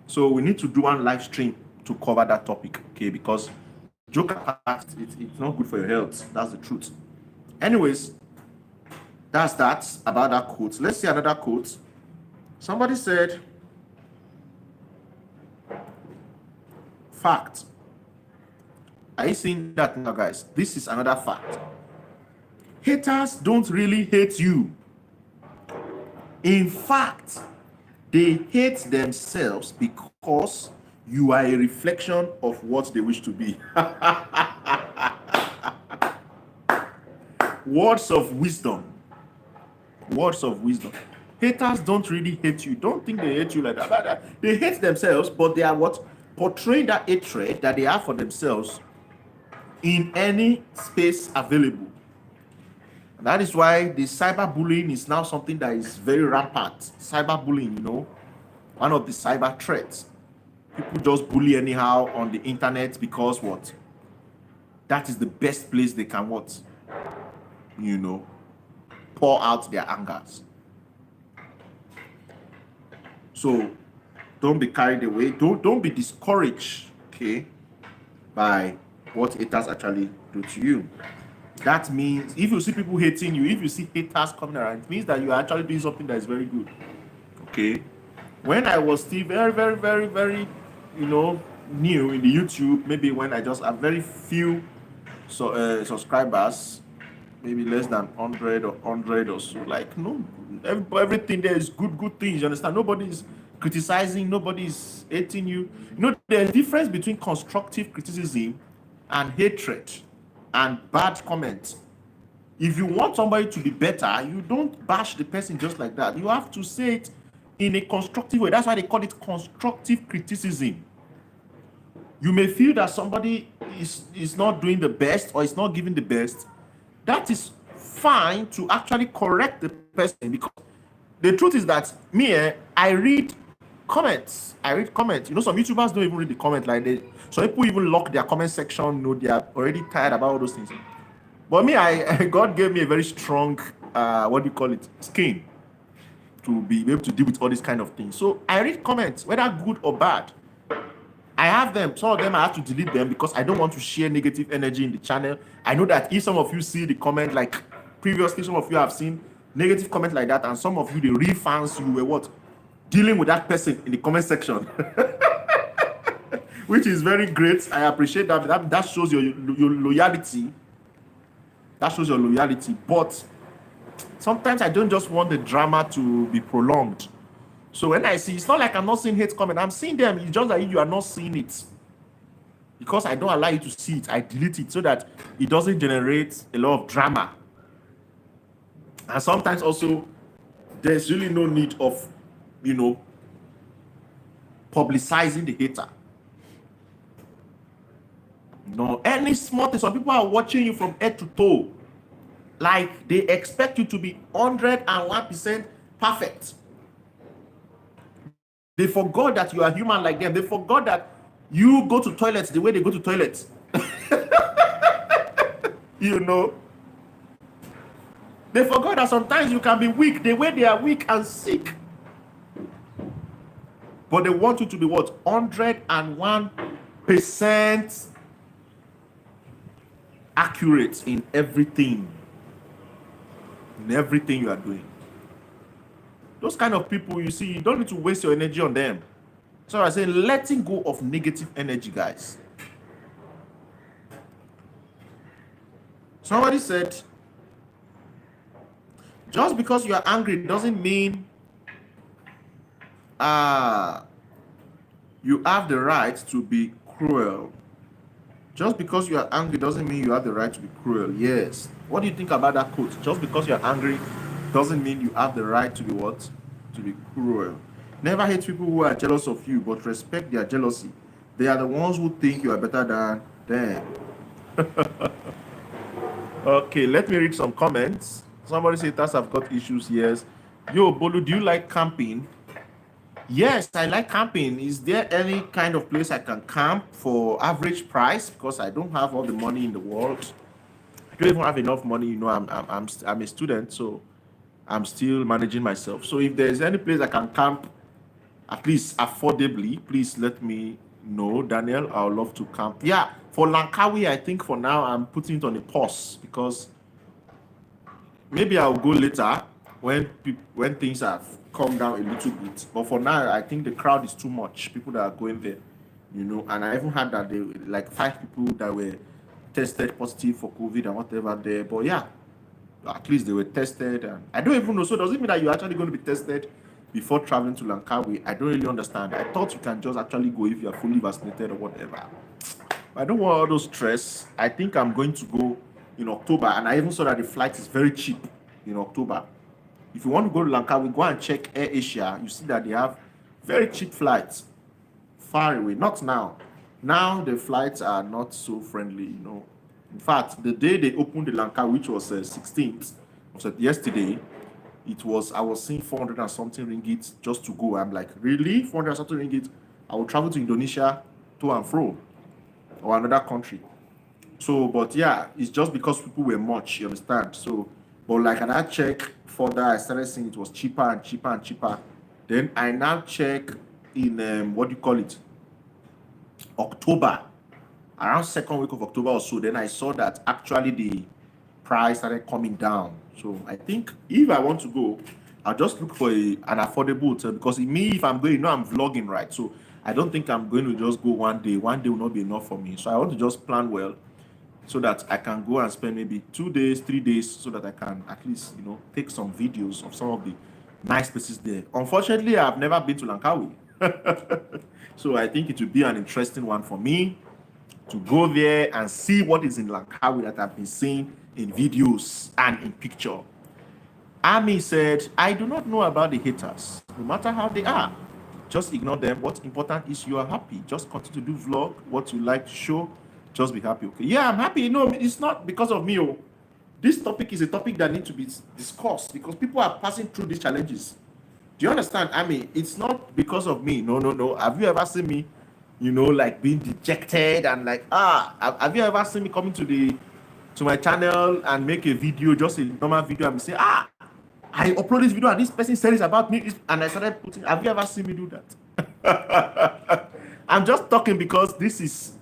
So we need to do one live stream to cover that topic, okay? Because joke apart, it's not good for your health. That's the truth. Anyways, that's that about that quote. Let's see another quote. Somebody said, fact. Are you seeing that now, guys? This is another fact. Haters don't really hate you. In fact, they hate themselves because you are a reflection of what they wish to be. Words of wisdom. Words of wisdom. Haters don't really hate you. Don't think they hate you like that. They hate themselves, but they are what? Portraying that hatred that they have for themselves in any space available. And that is why the cyberbullying is now something that is very rampant. Cyberbullying, one of the cyber threats. People just bully anyhow on the internet because what? That is the best place they can what? Pour out their angers. So don't be carried away. Don't be discouraged, okay, by what haters actually do to you. That means if you see people hating you, if you see haters coming around, it means that you are actually doing something that is very good. Okay. When I was still very, very, very, very, new in the YouTube, maybe when I just have very few subscribers, maybe less than 100 or so, everything there is good things, you understand? Nobody is criticizing, nobody is hating you. There's a difference between constructive criticism and hatred and bad comments. If you want somebody to be better, you don't bash the person just like that. You have to say it in a constructive way. That's why they call it constructive criticism. You may feel that somebody is not doing the best or is not giving the best. That is fine to actually correct the person, because the truth is that I read comments. Some YouTubers don't even read the comment. Some people even lock their comment section. They are already tired about all those things. But God gave me a very strong, skin to be able to deal with all these kind of things. So I read comments, whether good or bad. I have them. Some of them I have to delete them because I don't want to share negative energy in the channel. I know that if some of you see the comment, like previously, some of you have seen negative comment like that, and some of you, the real fans, you were what? Dealing with that person in the comment section. Which is very great. I appreciate that. That shows your loyalty. That shows your loyalty. But sometimes I don't just want the drama to be prolonged. So when I see, it's not like I'm not seeing hate comment. I'm seeing them. It's just that you are not seeing it. Because I don't allow you to see it. I delete it so that it doesn't generate a lot of drama. And sometimes also, there's really no need of, publicizing the hater. Any small thing. Some people are watching you from head to toe. Like they expect you to be 101% perfect. They forgot that you are human like them. They forgot that you go to toilets the way they go to toilets. They forgot that sometimes you can be weak the way they are weak and sick. But they want you to be what? 101% accurate in everything. In everything you are doing. Those kind of people, you see, you don't need to waste your energy on them. So I say letting go of negative energy, guys. Somebody said, just because you are angry doesn't mean you have the right to be cruel. Just because you are angry doesn't mean you have the right to be cruel. Yes. What do you think about that quote? Just because you're angry doesn't mean you have the right to be what? To be cruel. Never hate people who are jealous of you, but respect their jealousy. They are the ones who think you are better than them. Okay, let me read some comments. Somebody said that I've got issues. Yes. Yo, Bolu, do you like camping? Yes, I like camping. Is there any kind of place I can camp for average price? Because I don't have all the money in the world. I don't even have enough money. You know, I'm a student, so I'm still managing myself. So if there's any place I can camp, at least affordably, please let me know, Daniel. I would love to camp. Yeah, for Langkawi, I think for now I'm putting it on a pause because maybe I'll go later when things have calmed down a little bit. But for now, I think the crowd is too much. People that are going there, you know. And I even had that they like 5 people that were tested positive for COVID and whatever there. But yeah, at least they were tested. And I don't even know. So does it mean that you're actually going to be tested before traveling to Langkawi? I don't really understand. I thought you can just actually go if you are fully vaccinated or whatever. I don't want all those stress. I think I'm going to go in October, and I even saw that the flight is very cheap in October. If you want to go to Langkawi, go and check Air Asia. You see that they have very cheap flights far away. Not now. Now the flights are not so friendly, you know. In fact, the day they opened the Langkawi, which was 16th, was yesterday, I was seeing 400 and something ringgit just to go. I'm like, really? 400 and something ringgit? I will travel to Indonesia to and fro or another country. So, but yeah, it's just because people were much, you understand? So, but like, and I check further, I started seeing it was cheaper and cheaper and cheaper. Then I now check in, what do you call it? October, around second week of October or so. Then I saw that actually the price started coming down. So I think if I want to go, I'll just look for an affordable hotel because me, if I'm going, you know, I'm vlogging, right? So I don't think I'm going to just go one day. One day will not be enough for me. So I want to just plan well so that I can go and spend maybe 2 days, 3 days, so that I can at least, you know, take some videos of some of the nice places there. Unfortunately, I've never been to Langkawi. So I think it would be an interesting one for me to go there and see what is in Langkawi that I've been seeing in videos and in picture. Ami said, I do not know about the haters, no matter how they are. Just ignore them. What's important is you are happy. Just continue to do vlog, what you like to show. Just be happy. Okay. Yeah, I'm happy. No, it's not because of me. Oh. This topic is a topic that needs to be discussed because people are passing through these challenges. Do you understand? I mean, it's not because of me. No. Have you ever seen me, you know, like being dejected and like, have you ever seen me coming to my channel and make a video, just a normal video, and say, I upload this video and this person said this about me, and I started putting, have you ever seen me do that? I'm just talking because this is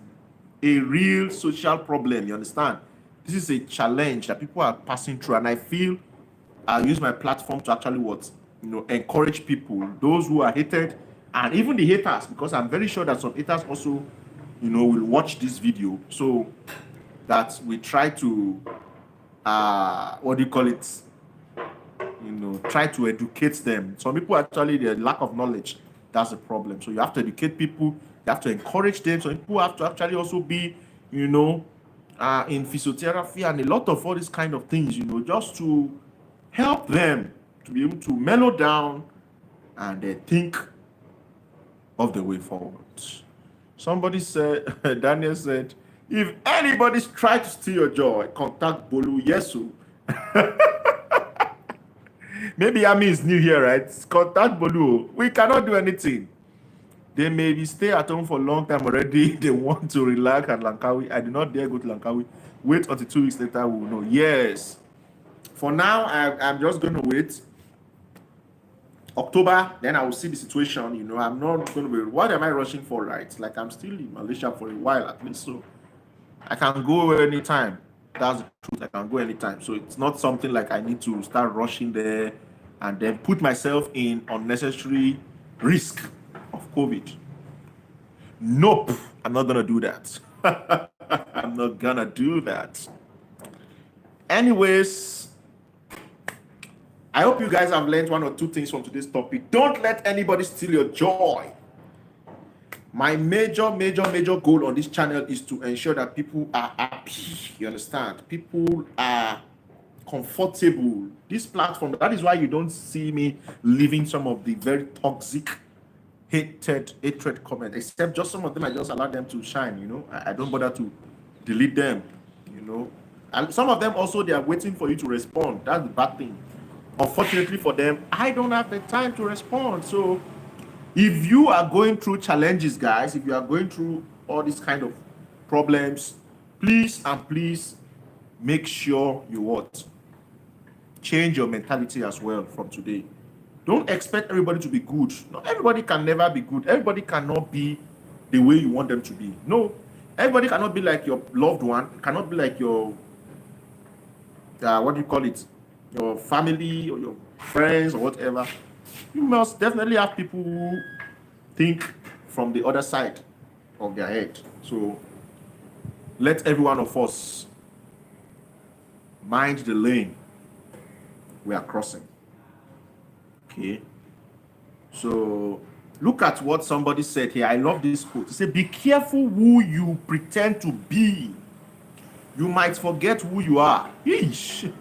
a real social problem, you understand? This is a challenge that people are passing through, and I feel I use my platform to actually encourage people, those who are hated, and even the haters, because I'm very sure that some haters also, will watch this video, so that we try to, try to educate them. Some people actually, their lack of knowledge, that's a problem. So you have to educate people, you have to encourage them. So people have to actually also be, in physiotherapy and a lot of all these kind of things, just to help them to be able to mellow down and think of the way forward. Somebody said, Daniel said, if anybody's trying to steal your joy, contact Bolu. Yes, so. Maybe Ami is new here, right? Contact Bolu. We cannot do anything. They maybe stay at home for a long time already. They want to relax at Langkawi. I do not dare go to Langkawi. Wait until 2 weeks later, we will know. Yes. For now, I'm just going to wait. October, then I will see the situation. You know, I'm not going to be. What am I rushing for, right? Like, I'm still in Malaysia for a while at least, so I can go anytime. That's the truth. I can go anytime. So it's not something like I need to start rushing there and then put myself in unnecessary risk of COVID. Nope, I'm not gonna do that. I'm not gonna do that. Anyways, I hope you guys have learned one or two things from today's topic. Don't let anybody steal your joy. My major goal on this channel is to ensure that people are happy. You understand? People are comfortable. This platform, that is why you don't see me leaving some of the very toxic, hatred comments, except just some of them I just allow them to shine, you know. I don't bother to delete them, you know. And some of them also, they are waiting for you to respond. That's the bad thing. Unfortunately for them, I don't have the time to respond. So if you are going through challenges, guys, if you are going through all these kind of problems, please make sure you what? Change your mentality as well from today. Don't expect everybody to be good. Not everybody can never be good. Everybody cannot be the way you want them to be. No, everybody cannot be like your loved one, cannot be like your, what do you call it? Your family or your friends or whatever. You must definitely have people who think from the other side of their head. So let every one of us mind the lane we are crossing. Okay. So look at what somebody said here. I love this quote. He said, be careful who you pretend to be. You might forget who you are. Yeesh.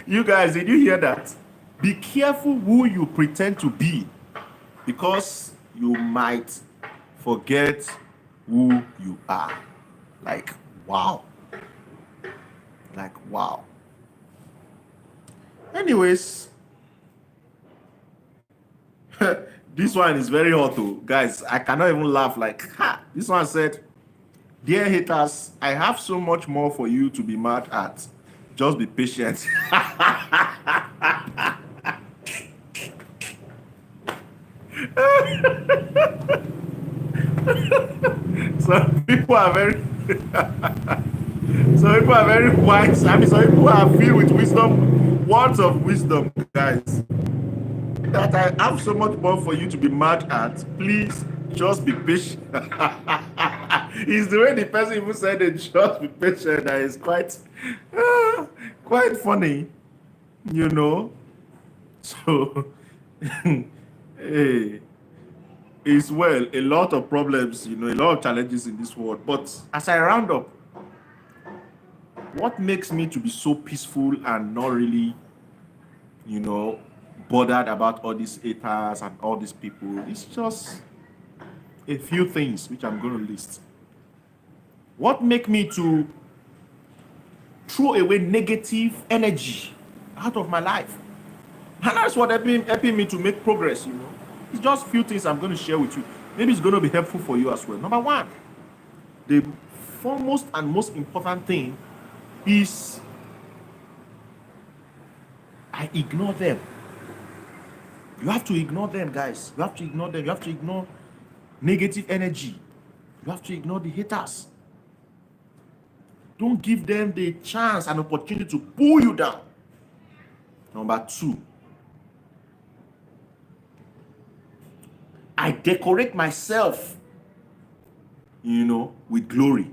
You guys, did you hear that? Be careful who you pretend to be, because you might forget who you are. Like, wow. Like, wow. Anyways, this one is very hot though. Guys, I cannot even laugh. Like, ha! This one said, dear haters, I have so much more for you to be mad at. Just be patient. Some people are very some people are very wise. I mean, some people are filled with wisdom, words of wisdom, guys. That I have so much more for you to be mad at. Please just be patient. It's the way the person even said it, just be patient, that is quite funny, you know. So hey, it's well, a lot of problems, you know, a lot of challenges in this world. But as I round up, what makes me to be so peaceful and not really, you know, bothered about all these haters and all these people? It's just a few things which I'm going to list. What make me to throw away negative energy out of my life? And that's what helping me to make progress, you know. It's just a few things I'm going to share with you. Maybe it's going to be helpful for you as well. Number one, the foremost and most important thing is I ignore them. You have to ignore them, guys. You have to ignore them. You have to ignore negative energy. You have to ignore the haters. Don't give them the chance and opportunity to pull you down. Number two, I decorate myself, you know, with glory.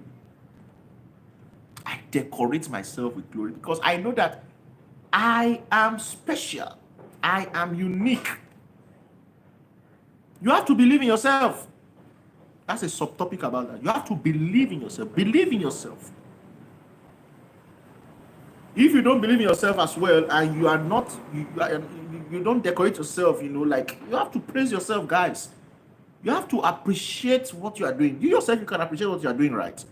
I decorate myself with glory because I know that I am special. I am unique. You have to believe in yourself. That's a subtopic about that. You have to believe in yourself. Believe in yourself. If you don't believe in yourself as well, and you are not, you don't decorate yourself, you know, like, you have to praise yourself, guys. You have to appreciate what you are doing. You yourself, you can appreciate what you are doing, right?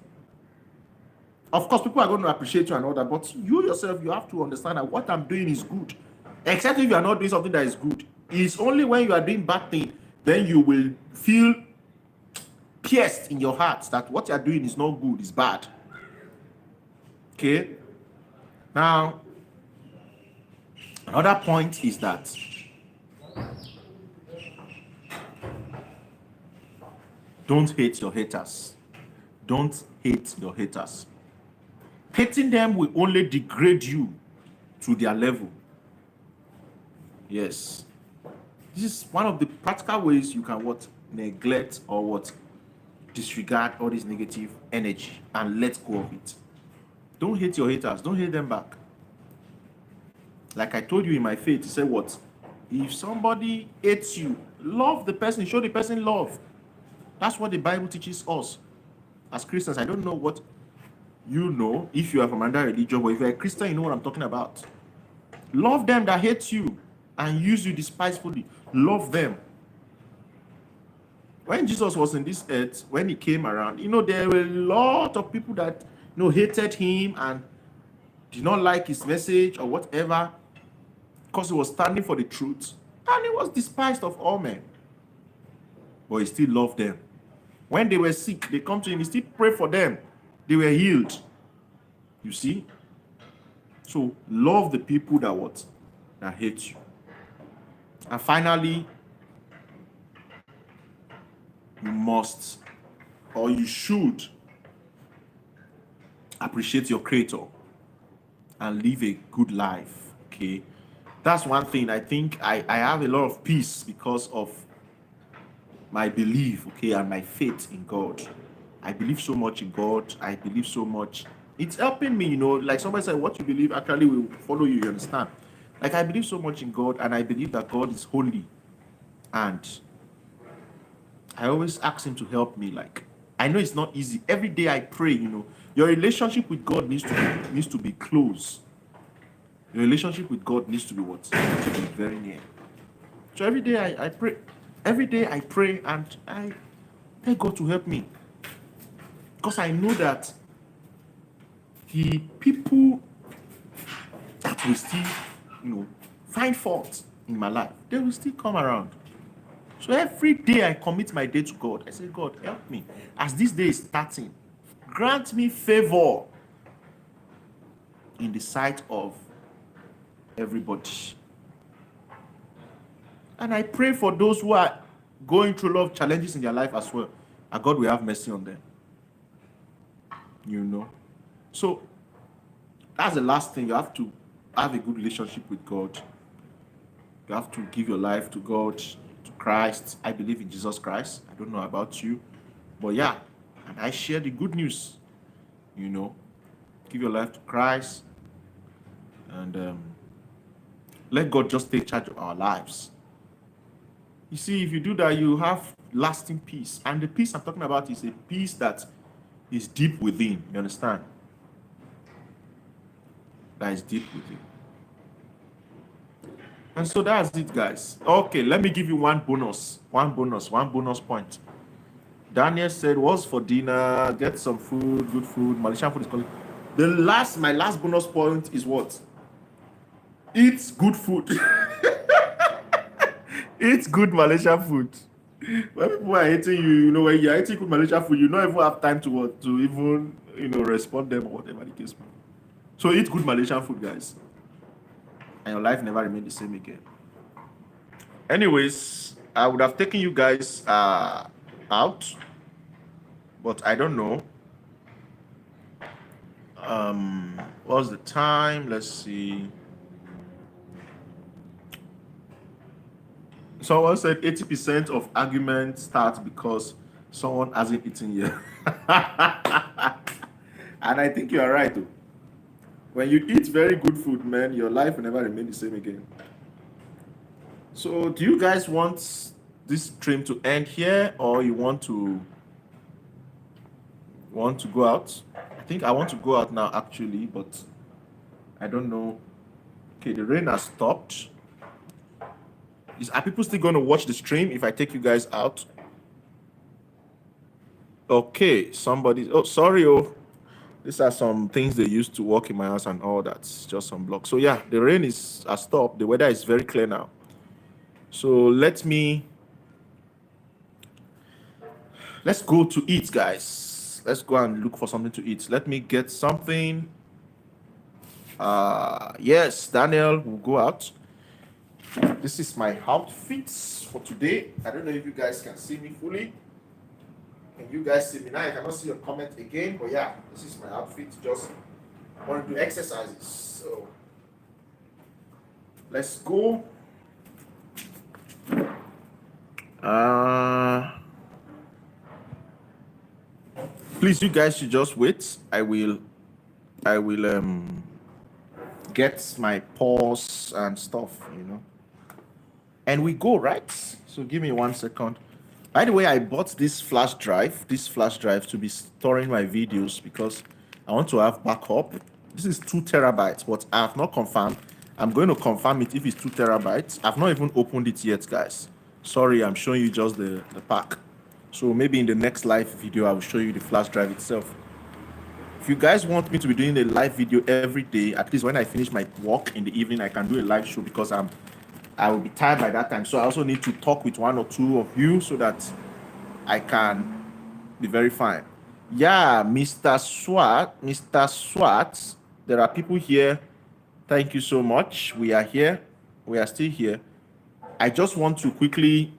Of course, people are going to appreciate you and all that, but you yourself, you have to understand that what I'm doing is good. Except if you are not doing something that is good. It's only when you are doing bad thing, then you will feel pierced in your heart that what you are doing is not good, is bad. Okay? Now, another point is that don't hate your haters. Don't hate your haters. Hating them will only degrade you to their level. Yes. This is one of the practical ways you can what neglect or what disregard all this negative energy and let go of it. Don't hate your haters. Don't hate them back. Like I told you in my faith, he said what? If somebody hates you, love the person, show the person love. That's what the Bible teaches us as Christians. I don't know what you know if you are from another religion, but if you're a Christian, you know what I'm talking about. Love them that hate you and use you despisefully. Love them. When Jesus was in this earth, when he came around, there were a lot of people that hated him and did not like his message or whatever, because he was standing for the truth, and he was despised of all men. But he still loved them. When they were sick, they come to him, he still prayed for them. They were healed. You see? So love the people that hate you. And finally, you must, or you should, appreciate your creator and live a good life. Okay, that's one thing. I think I have a lot of peace because of my belief, okay, and my faith in God. I believe so much in God. I believe so much. It's helping me, like somebody said, what you believe actually will follow you, you understand? Like I believe so much in God, and I believe that God is holy. And I always ask him to help me. Like, I know it's not easy. Every day I pray, your relationship with God needs to be close. Your relationship with God needs to be what? To be very near. So every day I pray. Every day I pray and I beg God to help me. Because I know that the people that will still, find fault in my life, they will still come around. So every day I commit my day to God. I say, God, help me. As this day is starting, grant me favor in the sight of everybody. And I pray for those who are going through a lot of challenges in their life as well. And God will have mercy on them. So that's the last thing. You have to have a good relationship with God. You have to give your life to God, to Christ. I believe in Jesus Christ. I don't know about you. But yeah, and I share the good news. Give your life to Christ. And let God just take charge of our lives. You see, if you do that, you have lasting peace. And the peace I'm talking about is a peace that is deep within. You understand? That is deep within. And so that's it, guys. Okay, let me give you one bonus point. Daniel said, what's for dinner? Get some food, good food. Malaysian food is calling. My last bonus point is what? Eat good food. Eat good Malaysian food. When people are hating you, when you're eating good Malaysian food, you don't even have time to even, respond them or whatever the case may be. So eat good Malaysian food, guys. And your life never remain the same again. Anyways, I would have taken you guys out, but I don't know. What's the time? Let's see. Someone said 80% of arguments start because someone hasn't eaten yet. And I think you are right, though. When you eat very good food, man, your life will never remain the same again. So, do you guys want this stream to end here, or you want to go out? I think I want to go out now, actually, but I don't know. Okay, the rain has stopped. Are people still going to watch the stream if I take you guys out? Okay, somebody. Oh, sorry. These are some things they used to work in my house and all that. Just some blocks. So yeah, the rain has stopped. The weather is very clear now. So let's go to eat, guys. Let's go and look for something to eat. Let me get something. Yes, Daniel will go out. This is my outfit for today. I don't know if you guys can see me fully. Can you guys see me now? I cannot see your comment again, but yeah, this is my outfit. Just want to do exercises. So let's go. Please, you guys should just wait. I will get my pause and stuff, And we go, right? So give me 1 second. By the way, I bought this flash drive, to be storing my videos because I want to have backup. This is 2 terabytes, but I have not confirmed. I'm going to confirm it if it's 2 terabytes. I've not even opened it yet, guys. Sorry, I'm showing you just the pack. So maybe in the next live video, I will show you the flash drive itself. If you guys want me to be doing a live video every day, at least when I finish my work in the evening, I can do a live show because I will be tired by that time. So I also need to talk with 1 or 2 of you so that I can be very fine. Yeah, Mr. Swat, there are people here. Thank you so much. We are here. We are still here. I just want to quickly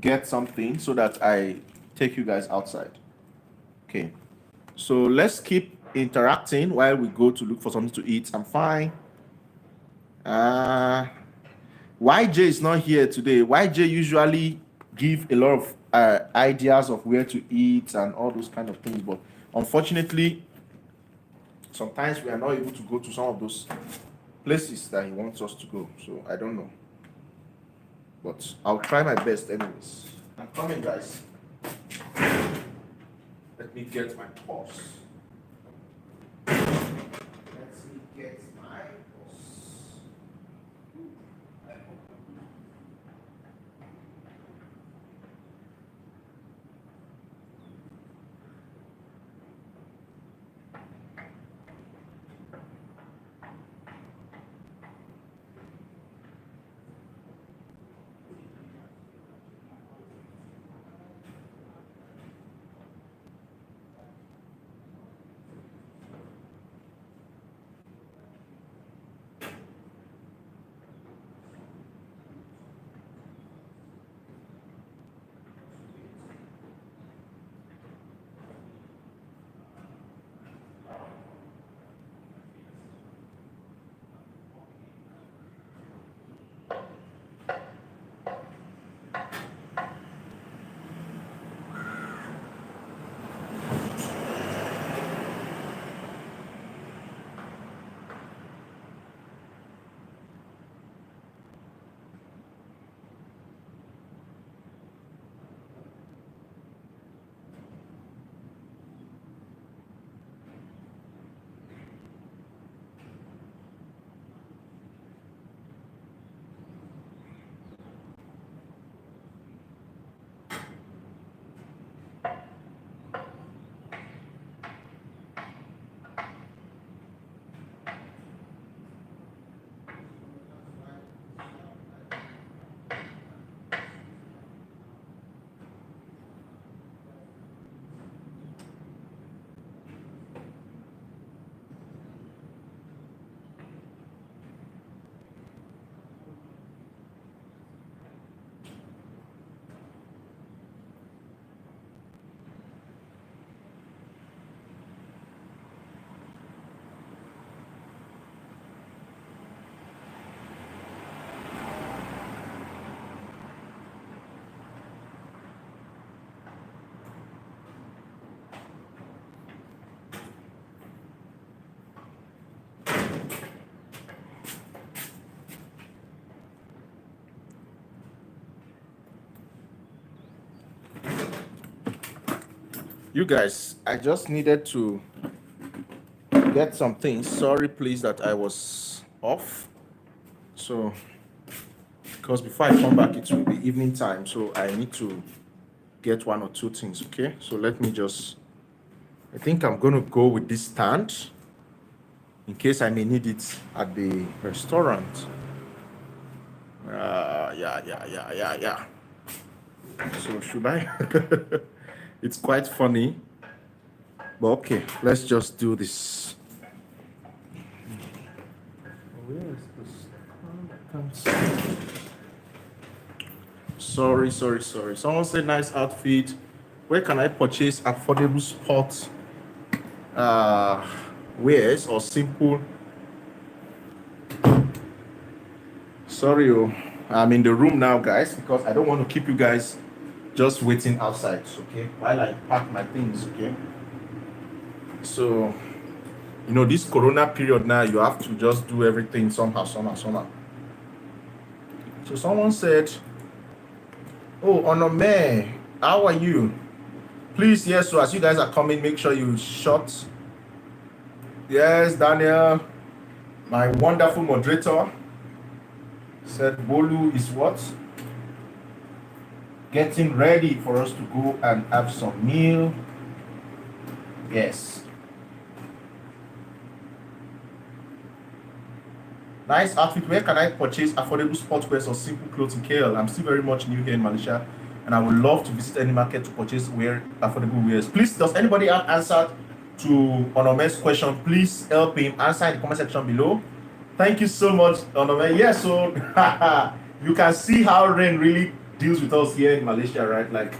get something so that I take you guys outside. Okay. So let's keep interacting while we go to look for something to eat. I'm fine. YJ is not here today. YJ usually give a lot of ideas of where to eat and all those kind of things, but unfortunately, sometimes we are not able to go to some of those places that he wants us to go. So I don't know, but I'll try my best anyways. I'm coming, guys. Let me get my purse. Let me get my purse. You guys, I just needed to get some things. Sorry, please, that I was off. So, because before I come back, it will be evening time. So, I need to get 1 or 2 things, okay? So, let me just, I think I'm going to go with this stand in case I may need it at the restaurant. Yeah. So, should I? It's quite funny. But okay, let's just do this. Sorry. Someone said nice outfit. Where can I purchase affordable sport wears or simple? Sorry, I'm in the room now, guys, because I don't want to keep you guys just waiting outside, okay? While I pack my things, okay? So, this Corona period now, you have to just do everything somehow. So someone said, oh, Onome, how are you? Please, yes, so as you guys are coming, make sure you shut. Yes, Daniel, my wonderful moderator, said Bolu is what? Getting ready for us to go and have some meal. Yes. Nice outfit. Where can I purchase affordable sportswear or simple clothes in KL? I'm still very much new here in Malaysia, and I would love to visit any market to purchase affordable wears. Please, does anybody have answer to Onome's question? Please help him answer in the comment section below. Thank you so much, Onome. Yeah, so you can see how rain really deals with us here in Malaysia, right? Like,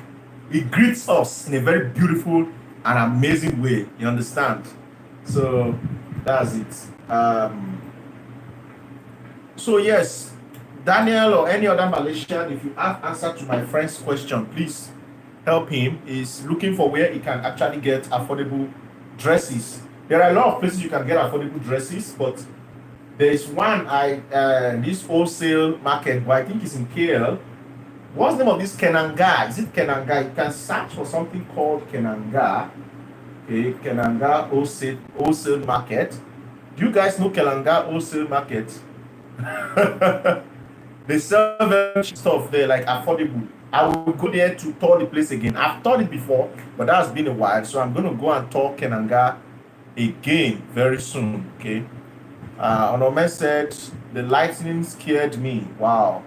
it greets us in a very beautiful and amazing way. You understand? So that's it. So yes, Daniel or any other Malaysian, if you have answer to my friend's question, please help him. He's looking for where he can actually get affordable dresses. There are a lot of places you can get affordable dresses, but there is one this wholesale market, but I think it's in KL. What's the name of this Kenanga? Is it Kenanga? You can search for something called Kenanga. Okay, Kenanga wholesale market. Do you guys know Kenanga wholesale market? They sell very cheap stuff there, like affordable. I will go there to tour the place again. I've toured it before, but that has been a while, so I'm going to go and tour Kenanga again very soon. Okay. Onome said the lightning scared me. Wow.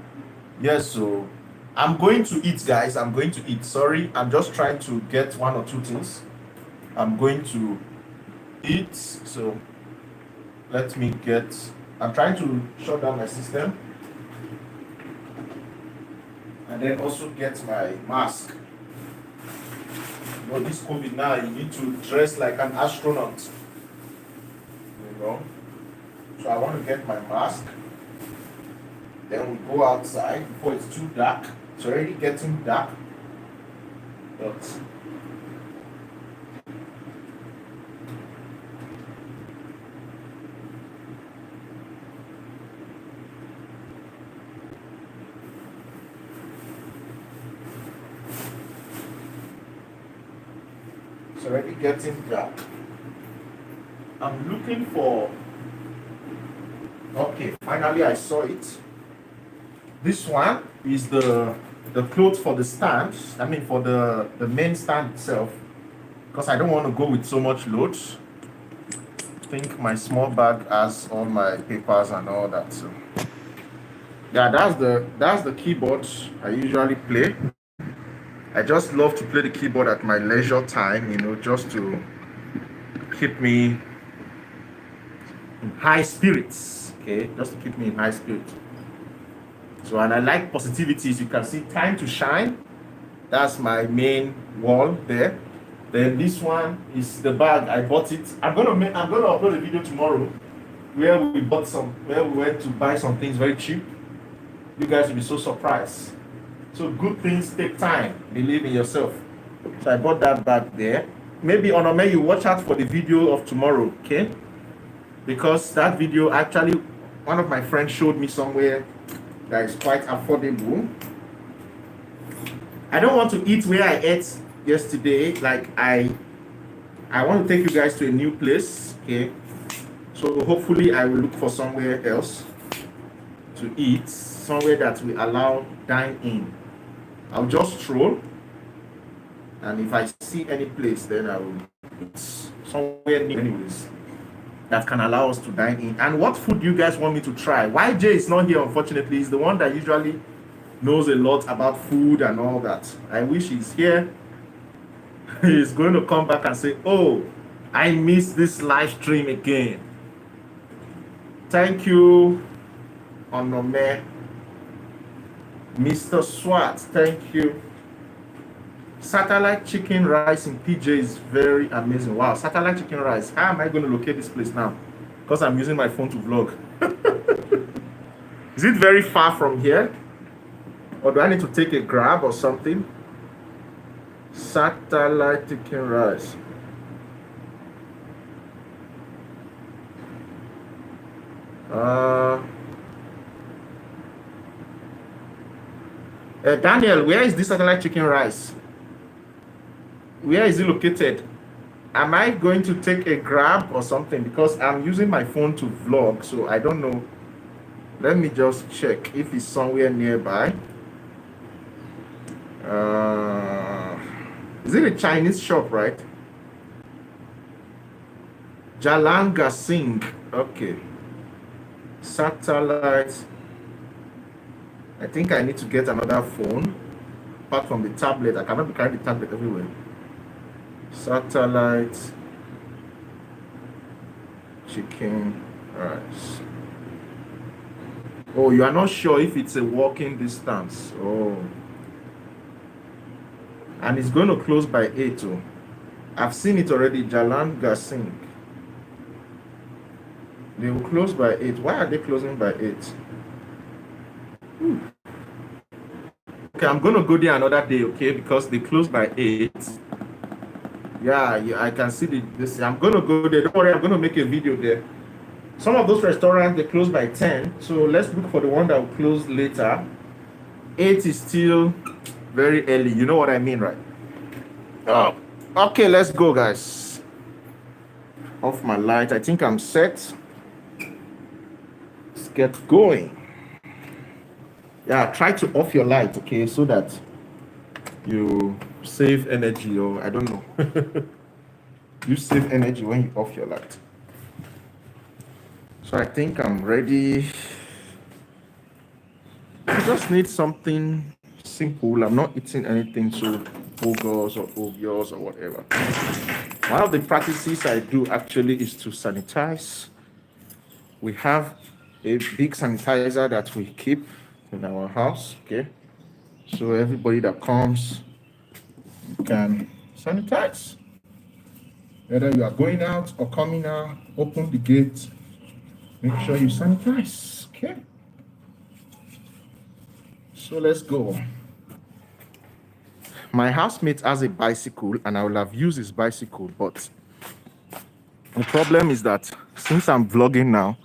Yes, so I'm going to eat, guys. I'm going to eat. Sorry, I'm just trying to get one or two things. I'm going to eat. So let me get. I'm trying to shut down my system and then also get my mask. This COVID now, you need to dress like an astronaut. So I want to get my mask. Then we go outside before it's too dark. It's already getting dark. But it's already getting dark. I'm looking for. Okay, finally I saw it. This one is the clothes for the stand. I mean for the main stand itself. Because I don't want to go with so much load. I think my small bag has all my papers and all that. So yeah, that's the keyboard I usually play. I just love to play the keyboard at my leisure time, just to keep me in high spirits. Okay, just to keep me in high spirits. So, and I like positivity. As you can see, time to shine. That's my main wall there. Then this one is the bag. I bought it. I'm gonna upload a video tomorrow where we went to buy some things very cheap. You guys will be so surprised. So good things take time. Believe in yourself. So I bought that bag there. Maybe Onome, you watch out for the video of tomorrow, okay? Because that video actually, one of my friends showed me somewhere that is quite affordable. I don't want to eat where I ate yesterday. Like I want to take you guys to a new place, okay? So hopefully I will look for somewhere else to eat, somewhere that will allow dine in. I'll just stroll, and if I see any place, then I will eat somewhere new anyways that can allow us to dine in. And what food do you guys want me to try? YJ is not here, unfortunately. He's the one that usually knows a lot about food and all that. I wish he's here. He's going to come back and say, oh, I missed this live stream again. Thank you. Onome. Mr. Swat, thank you. Satellite chicken rice in PJ is very amazing. Wow, satellite chicken rice. How am I going to locate this place now? Because I'm using my phone to vlog. Is it very far from here? Or do I need to take a grab or something? Satellite chicken rice. Daniel, where is this satellite chicken rice? Where is it located? Am I going to take a grab or something? Because I'm using my phone to vlog, so I don't know. Let me just check if it's somewhere nearby. Is it a Chinese shop, right? Jalanga Singh. Okay. Satellite. I think I need to get another phone. Apart from the tablet. I cannot be carrying the tablet everywhere. Satellite chicken rice. Oh, you are not sure if it's a walking distance. Oh. And it's going to close by 8. Oh. I've seen it already. Jalan Gasing. They will close by 8. Why are they closing by 8? Okay, I'm going to go there another day, okay? Because they close by 8. Yeah, I can see this. I'm going to go there. Don't worry, I'm going to make a video there. Some of those restaurants, they close by 10. So let's look for the one that will close later. 8 is still very early. You know what I mean, right? Oh, okay, let's go, guys. Off my light. I think I'm set. Let's get going. Yeah, try to off your light, okay, so that you save energy, or I don't know. You save energy when you off your light. So I think I'm ready. I just need something simple. I'm not eating anything so bogus or obvious or whatever. One of the practices I do actually is to sanitize. We have a big sanitizer that we keep in our house, okay? So everybody that comes can sanitize. Whether you are going out or coming out, open the gate, make sure you sanitize, okay? So let's go. My housemate has a bicycle and I will have used his bicycle, but the problem is that since I'm vlogging now,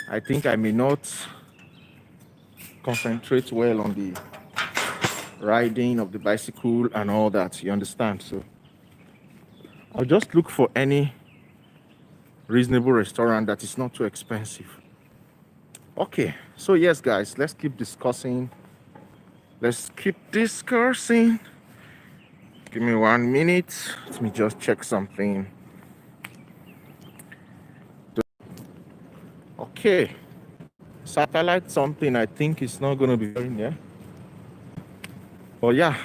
I think I may not concentrate well on the riding of the bicycle and all that, you understand? So I'll just look for any reasonable restaurant that is not too expensive. Okay, so yes, guys, let's keep discussing. Let's keep discussing. Give me 1 minute. Let me just check something. Okay. Satellite something I think is not going to be very near. But yeah,